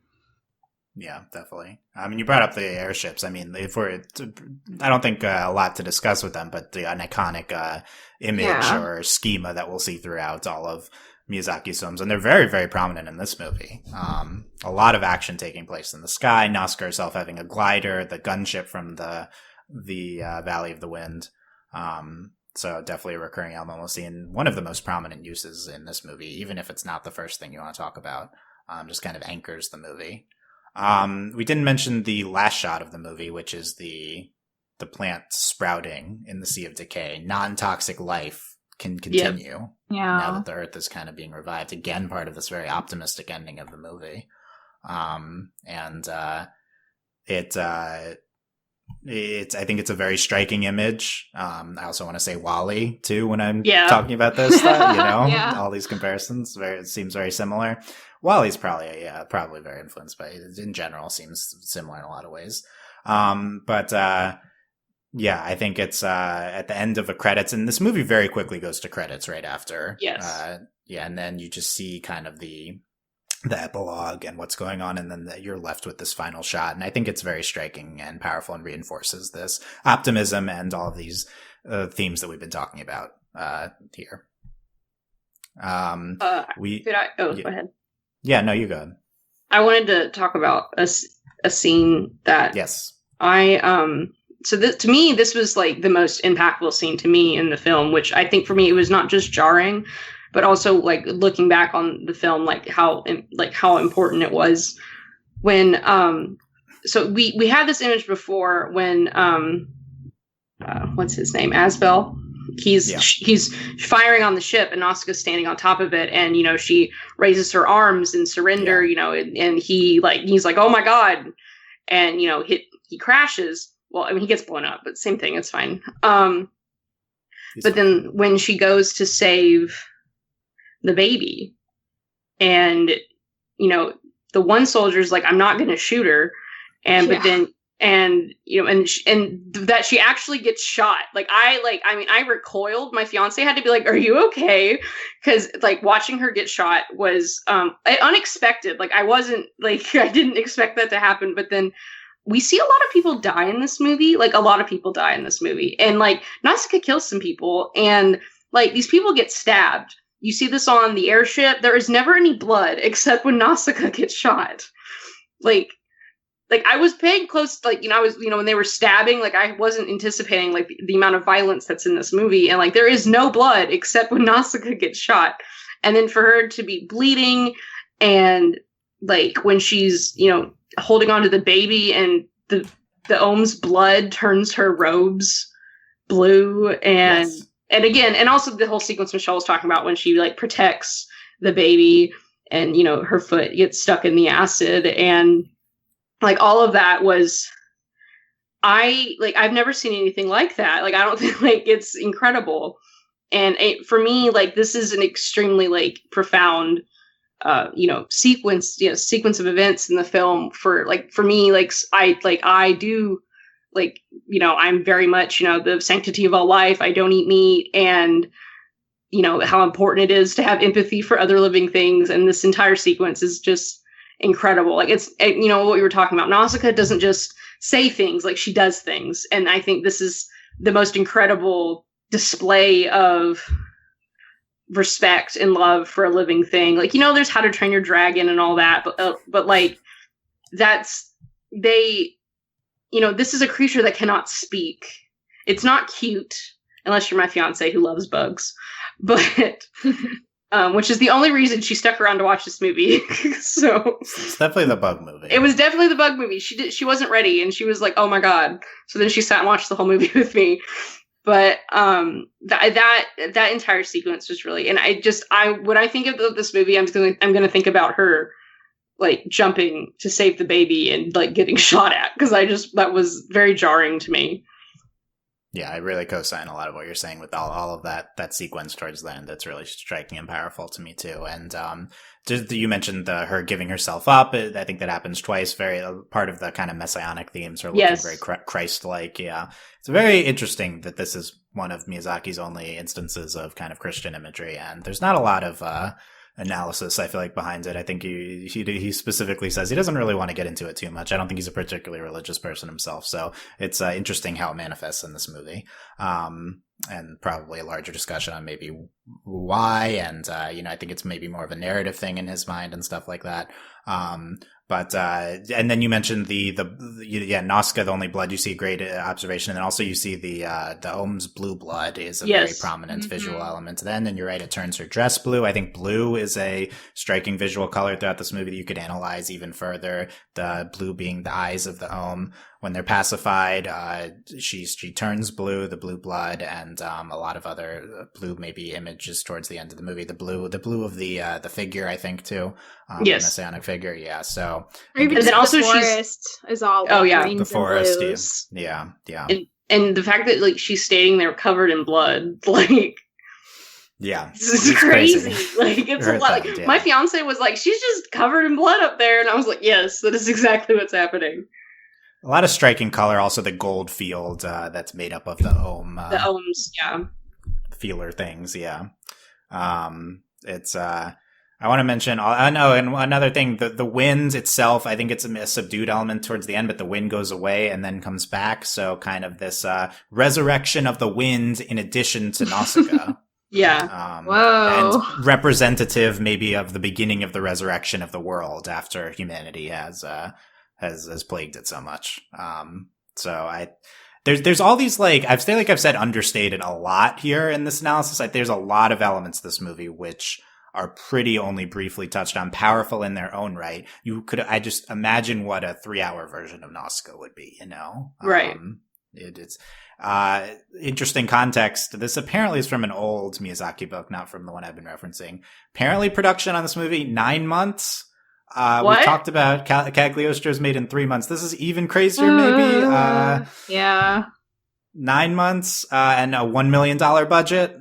Yeah, definitely. I mean, you brought up the airships. I mean, I don't think a lot to discuss with them, but an iconic image or schema that we'll see throughout all of Miyazaki's films, and they're very, very prominent in this movie. A lot of action taking place in the sky. Nazca herself having a glider, the gunship from the Valley of the Wind. So definitely a recurring element we'll see, and one of the most prominent uses in this movie, even if it's not the first thing you want to talk about. Just kind of anchors the movie. We didn't mention the last shot of the movie, which is the plant sprouting in the Sea of Decay. Non-toxic life can continue now that the Earth is kind of being revived. Again, part of this very optimistic ending of the movie. I think it's a very striking image. I also want to say WALL-E too when I'm talking about this stuff, all these comparisons. It seems very similar. WALL-E's probably very influenced by it. In general, seems similar in a lot of ways. I think it's at the end of the credits, and this movie very quickly goes to credits right after. Yes. And then you just see kind of the epilogue and what's going on, and then you're left with this final shot. And I think it's very striking and powerful and reinforces this optimism and all of these themes that we've been talking about here. Go ahead. Yeah, no, you go ahead. I wanted to talk about a scene that to me, this was like the most impactful scene to me in the film, which I think for me, it was not just jarring, but also like looking back on the film, like how important it was when, so we had this image before when, what's his name? Asbel. He's firing on the ship and Nausicaa's standing on top of it. And, she raises her arms in surrender, and he's like, oh my God. And, he crashes. Well, I mean, he gets blown up, but same thing. It's fine. But then when she goes to save the baby and, the one soldier's like, I'm not going to shoot her. But then, and that she actually gets shot. I recoiled. My fiance had to be like, are you okay? Cause like watching her get shot was, unexpected. Like I wasn't like, I didn't expect that to happen. But then we see a lot of people die in this movie. Like a lot of people die in this movie, and like Nausicaa kills some people, and like these people get stabbed. You see this on the airship. There is never any blood except when Nausicaa gets shot. Like I was paying close, I was, when they were stabbing, like I wasn't anticipating like the amount of violence that's in this movie. And like, there is no blood except when Nausicaa gets shot. And then for her to be bleeding and like when she's, holding on to the baby and the Ohm's blood turns her robes blue. And again, and also the whole sequence Michelle was talking about when she like protects the baby and, her foot gets stuck in the acid, and like all of that was, I've never seen anything like that. Like, I don't think like it's incredible. And for me, like, this is an extremely like profound, sequence of events in the film for me, I do like, I'm very much, the sanctity of all life. I don't eat meat, and, how important it is to have empathy for other living things. And this entire sequence is just incredible. Like it's, what we were talking about. Nausicaa doesn't just say things, like she does things. And I think this is the most incredible display of respect and love for a living thing. Like, there's How to Train Your Dragon and all that, but like they this is a creature that cannot speak. It's not cute, unless you're my fiance who loves bugs. But, which is the only reason she stuck around to watch this movie. So it's definitely the bug movie. It was definitely the bug movie. She wasn't ready, and she was like, "Oh my god!" So then she sat and watched the whole movie with me. But that entire sequence was really, and when I think of this movie, I'm gonna think about her like jumping to save the baby and like getting shot at, because that was very jarring to me. Yeah, I really co-sign a lot of what you're saying with all of that sequence towards the end. That's really striking and powerful to me too. And you mentioned her giving herself up. I think that happens twice. Very part of the kind of messianic themes are looking very Christ-like. Yeah, it's very interesting that this is one of Miyazaki's only instances of kind of Christian imagery, and there's not a lot of analysis, I feel like, behind it. I think he specifically says he doesn't really want to get into it too much. I don't think he's a particularly religious person himself, so it's interesting how it manifests in this movie, and probably a larger discussion on maybe why, and I think it's maybe more of a narrative thing in his mind and stuff like that. But and then you mentioned the Nazca, the only blood you see, great observation, and then also you see the Ohm's blue blood is a very prominent visual element. Then, and you're right, it turns her dress blue. I think blue is a striking visual color throughout this movie that you could analyze even further. The blue being the eyes of the Ohm. When they're pacified, she turns blue, the blue blood, and a lot of other blue maybe images towards the end of the movie. The blue of the figure, I think, too. The messianic figure, yeah. So, and then also the forest is all greens the forest, and blues. Yeah. And the fact that like she's standing there covered in blood, like. Yeah, this is crazy. Like, it's a lot. Like, my fiance was like, "She's just covered in blood up there," and I was like, "Yes, that is exactly what's happening." A lot of striking color. Also, the gold field that's made up of the Ohm. The Ohms, yeah. Feeler things, yeah. It's. I want to mention. I know, and another thing, the wind itself. I think it's a subdued element towards the end, but the wind goes away and then comes back. So, kind of this resurrection of the wind in addition to Nausicaa. Yeah. Whoa. And representative maybe of the beginning of the resurrection of the world after humanity has plagued it so much. There's all these, like, I've said understated a lot here in this analysis. Like, there's a lot of elements to this movie which are pretty only briefly touched on, powerful in their own right. I just imagine what a 3-hour version of Nausicaa would be, Right. It's interesting context. This apparently is from an old Miyazaki book, not from the one I've been referencing. Apparently production on this movie, 9 months. We talked about Cagliostro's made in 3 months. This is even crazier, maybe. Yeah. 9 months, and a $1 million budget.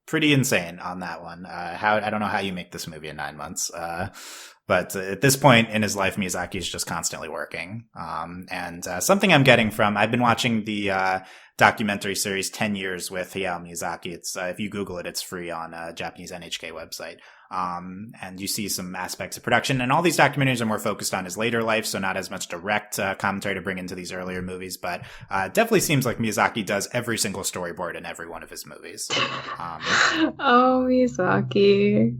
Pretty insane on that one. I don't know how you make this movie in 9 months. But at this point in his life, Miyazaki is just constantly working. And something I'm getting from, I've been watching the documentary series 10 Years with Hayao Miyazaki. It's if you Google it, it's free on a Japanese NHK website. And you see some aspects of production. And all these documentaries are more focused on his later life, so not as much direct commentary to bring into these earlier movies. But definitely seems like Miyazaki does every single storyboard in every one of his movies. Oh, Miyazaki.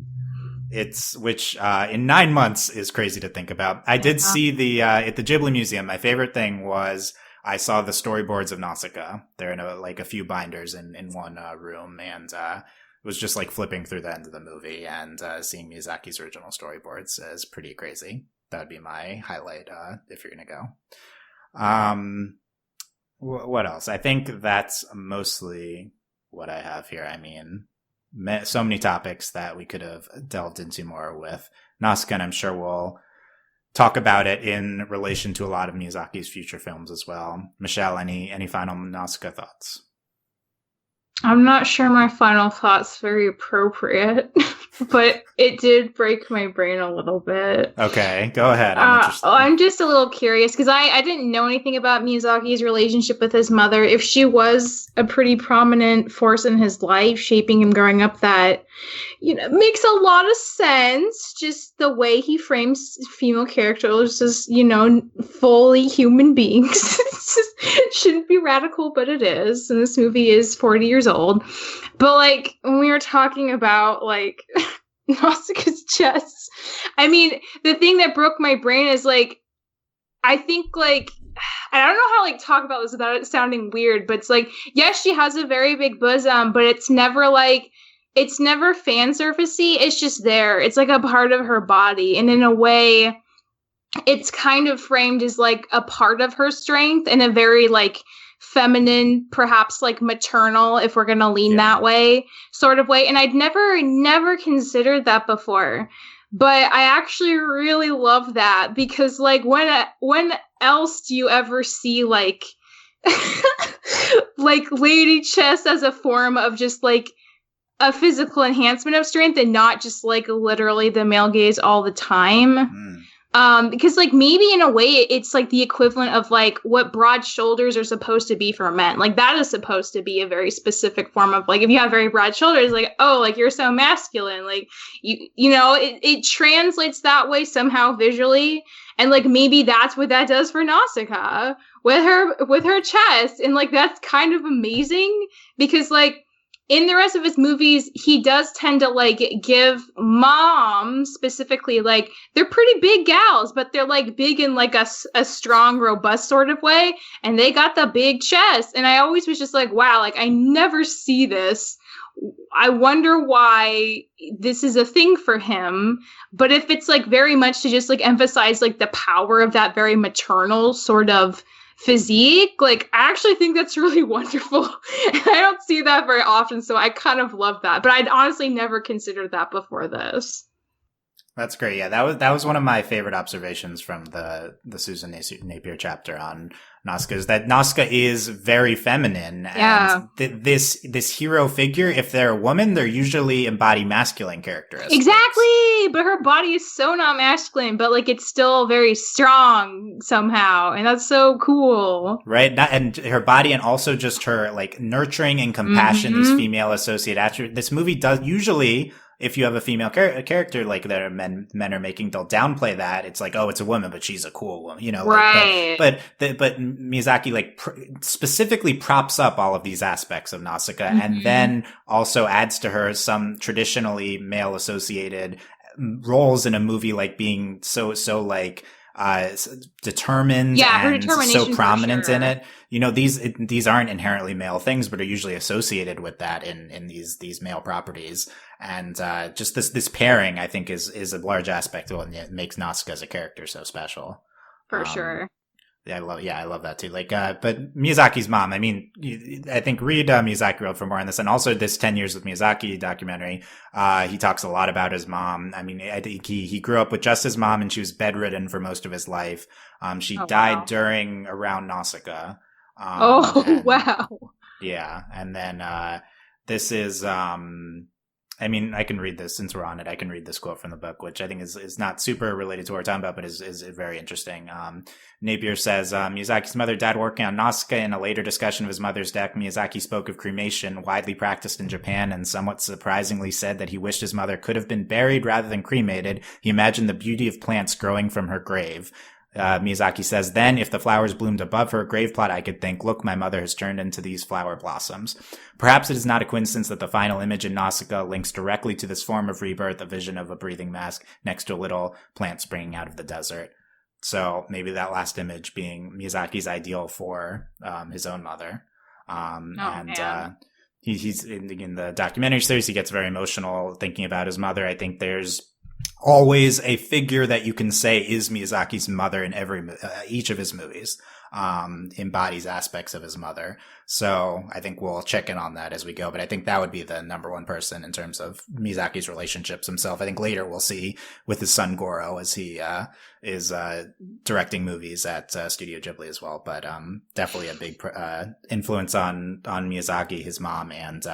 Which in 9 months is crazy to think about. I did see at the Ghibli Museum. My favorite thing was I saw the storyboards of Nausicaa. They're in a few binders in one room, and it was just like flipping through the end of the movie and seeing Miyazaki's original storyboards is pretty crazy. That would be my highlight if you're gonna go. What else? I think that's mostly what I have here. I mean, so many topics that we could have delved into more with Nausicaa, and I'm sure we'll talk about it in relation to a lot of Miyazaki's future films as well. Michelle, any final Nausicaa thoughts? I'm not sure my final thought's very appropriate, but it did break my brain a little bit. Okay, go ahead. I'm interested. I'm just a little curious because I didn't know anything about Miyazaki's relationship with his mother. If she was a pretty prominent force in his life, shaping him growing up, that makes a lot of sense. Just the way he frames female characters as fully human beings. It shouldn't be radical, but it is. And this movie is 40 years old. But when we were talking about Nausicaa's chest, I mean, the thing that broke my brain is I think I don't know how to talk about this without it sounding weird, but it's yes, she has a very big bosom, but it's never fan surfacey. It's just there. It's a part of her body, and in a way, it's kind of framed as a part of her strength in a very feminine, perhaps maternal, if we're gonna lean that way, sort of way. And I'd never considered that before. But I actually really love that because when else do you ever see lady chest as a form of just a physical enhancement of strength and not just literally the male gaze all the time? Because maybe in a way it's the equivalent of what broad shoulders are supposed to be for men. That is supposed to be a very specific form of if you have very broad shoulders, you're so masculine. It translates that way somehow visually. And maybe that's what that does for Nausicaa with her chest. And that's kind of amazing because in the rest of his movies, he does tend to give moms specifically they're pretty big gals, but they're big in a strong, robust sort of way, and they got the big chest. And I always was just wow, I never see this. I wonder why this is a thing for him. But if it's very much to just emphasize the power of that very maternal sort of physique, I actually think that's really wonderful. And I don't see that very often, so I kind of love that. But I'd honestly never considered that before this. That's great. Yeah, that was one of my favorite observations from the Susan Napier chapter on Nazca, is that Nazca is very feminine. And this hero figure, if they're a woman, they're usually embody masculine characteristics. Exactly! But her body is so not masculine, but it's still very strong somehow. And that's so cool. Right? And her body, and also just her nurturing and compassion, these female associated attributes. This movie does usually, if you have a female character that men are making, they'll downplay that. It's oh, it's a woman, but she's a cool woman, right? But Miyazaki specifically props up all of these aspects of Nausicaa, and then also adds to her some traditionally male associated roles in a movie, being so determined and so prominent in it. These aren't inherently male things, but are usually associated with that in these male properties. And just this pairing, I think, is a large aspect of what makes Nazca as a character so special. For sure. I love that too. But Miyazaki's mom, I think read Miyazaki wrote for more on this, and also this 10 Years with Miyazaki documentary. He talks a lot about his mom. I think he grew up with just his mom, and she was bedridden for most of his life. She died around Nausicaa. Wow. Yeah. And then, this is, I can read this since we're on it. I can read this quote from the book, which I think is not super related to what we're talking about, but is very interesting. Napier says, Miyazaki's mother died working on Nausicaa. In a later discussion of his mother's death, Miyazaki spoke of cremation, widely practiced in Japan, and somewhat surprisingly said that he wished his mother could have been buried rather than cremated. He imagined the beauty of plants growing from her grave. Miyazaki says, then, if the flowers bloomed above her grave plot, I could think, look, my mother has turned into these flower blossoms. Perhaps it is not a coincidence that the final image in Nausicaa links directly to this form of rebirth, a vision of a breathing mask next to a little plant springing out of the desert. So maybe that last image being Miyazaki's ideal for his own mother. He's in the documentary series, he gets very emotional thinking about his mother. I think there's always a figure that you can say is Miyazaki's mother in each of his movies, embodies aspects of his mother. So I think we'll check in on that as we go, but I think that would be the number one person in terms of Miyazaki's relationships himself. I think later we'll see with his son Goro as he is directing movies at Studio Ghibli as well, but definitely a big influence on Miyazaki, his mom, and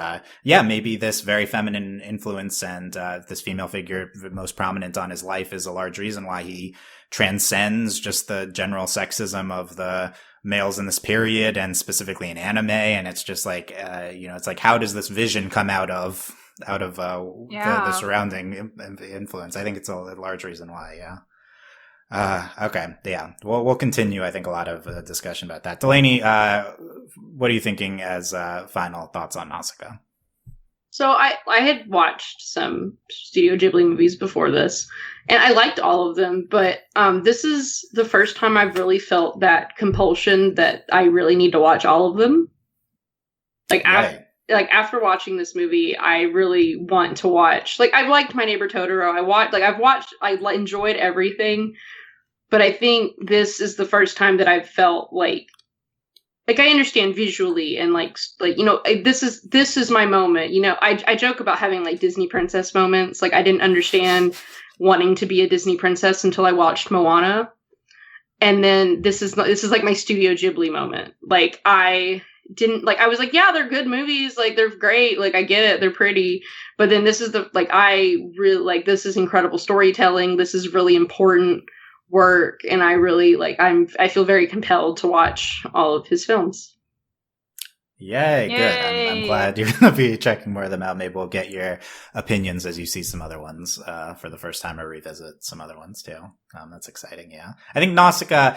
maybe this very feminine influence and this female figure most prominent on his life is a large reason why he transcends just the general sexism of the males in this period, and specifically in anime. And it's just it's how does this vision come out of the surrounding influence? I think it's a large reason why. Okay. Yeah. We'll continue, I think, a lot of discussion about that. Delaney, what are you thinking as final thoughts on Nausicaa? So I had watched some Studio Ghibli movies before this, and I liked all of them, but this is the first time I've really felt that compulsion that I really need to watch all of them. Like, Right. after watching this movie, I really want to watch. Like, I've liked My Neighbor Totoro. I enjoyed everything, but I think this is the first time that I've felt like I understand visually and like this is my moment. I joke about having like Disney princess moments. Like, I didn't understand wanting to be a Disney princess until I watched Moana, and then this is like my Studio Ghibli moment. Like, I was like, yeah, they're good movies, like they're great, like I get it, they're pretty, but then this is I really like, this is incredible storytelling, this is really important work, and I really I feel very compelled to watch all of his films. Yay, good. I'm Yay. glad you're going to be checking more of them out. Maybe we'll get your opinions as you see some other ones for the first time, or revisit some other ones too. That's exciting, yeah. I think Nausicaa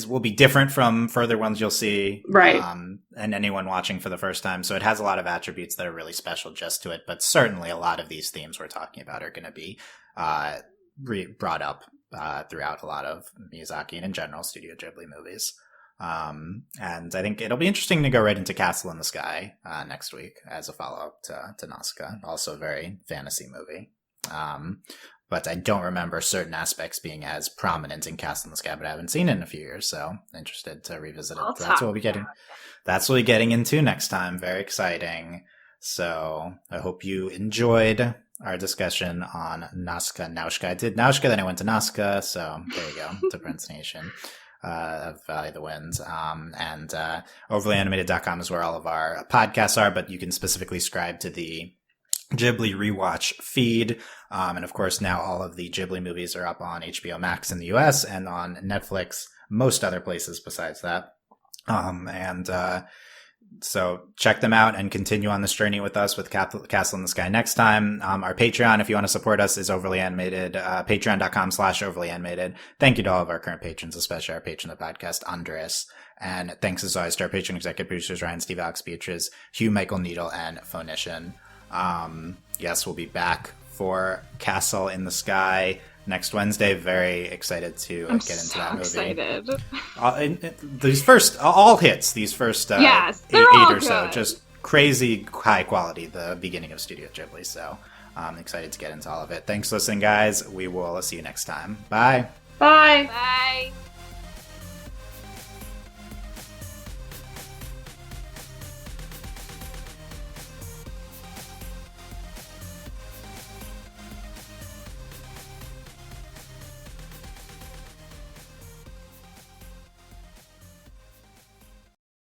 will be different from further ones you'll see. Right. And anyone watching for the first time. So it has a lot of attributes that are really special just to it, but certainly a lot of these themes we're talking about are going to be brought up throughout a lot of Miyazaki and in general Studio Ghibli movies. And I think it'll be interesting to go right into Castle in the Sky next week as a follow-up to Nausicaa, also a very fantasy movie. But I don't remember certain aspects being as prominent in Castle in the Sky, but I haven't seen it in a few years, so interested to revisit it. So that's what we'll be getting. That's what we're getting into next time. Very exciting. So I hope you enjoyed our discussion on Nausicaa. I did Nausicaa, then I went to Nazca, so there you go, to pronunciation. Of Valley of the Winds. And overlyanimated.com is where all of our podcasts are, but you can specifically subscribe to the Ghibli Rewatch feed. And of course, now all of the Ghibli movies are up on HBO Max in the US and on Netflix, most other places besides that. So check them out and continue on this journey with us with Castle in the Sky next time. Our Patreon, if you want to support us, is Overly Animated, patreon.com/Overly Animated. Thank you to all of our current patrons, especially our patron of the podcast, Andres. And thanks as always to our patron executive producers, Ryan, Steve, Alex, Beatrice, Hugh, Michael, Needle, and Phonician. Yes, we'll be back for Castle in the Sky next Wednesday. Very excited to get into that movie. Excited. These first, all hits, these first yes, eight or good. so, just crazy high quality, the beginning of Studio Ghibli. So I'm excited to get into all of it. Thanks for listening, guys. We will see you next time. Bye. Bye. Bye.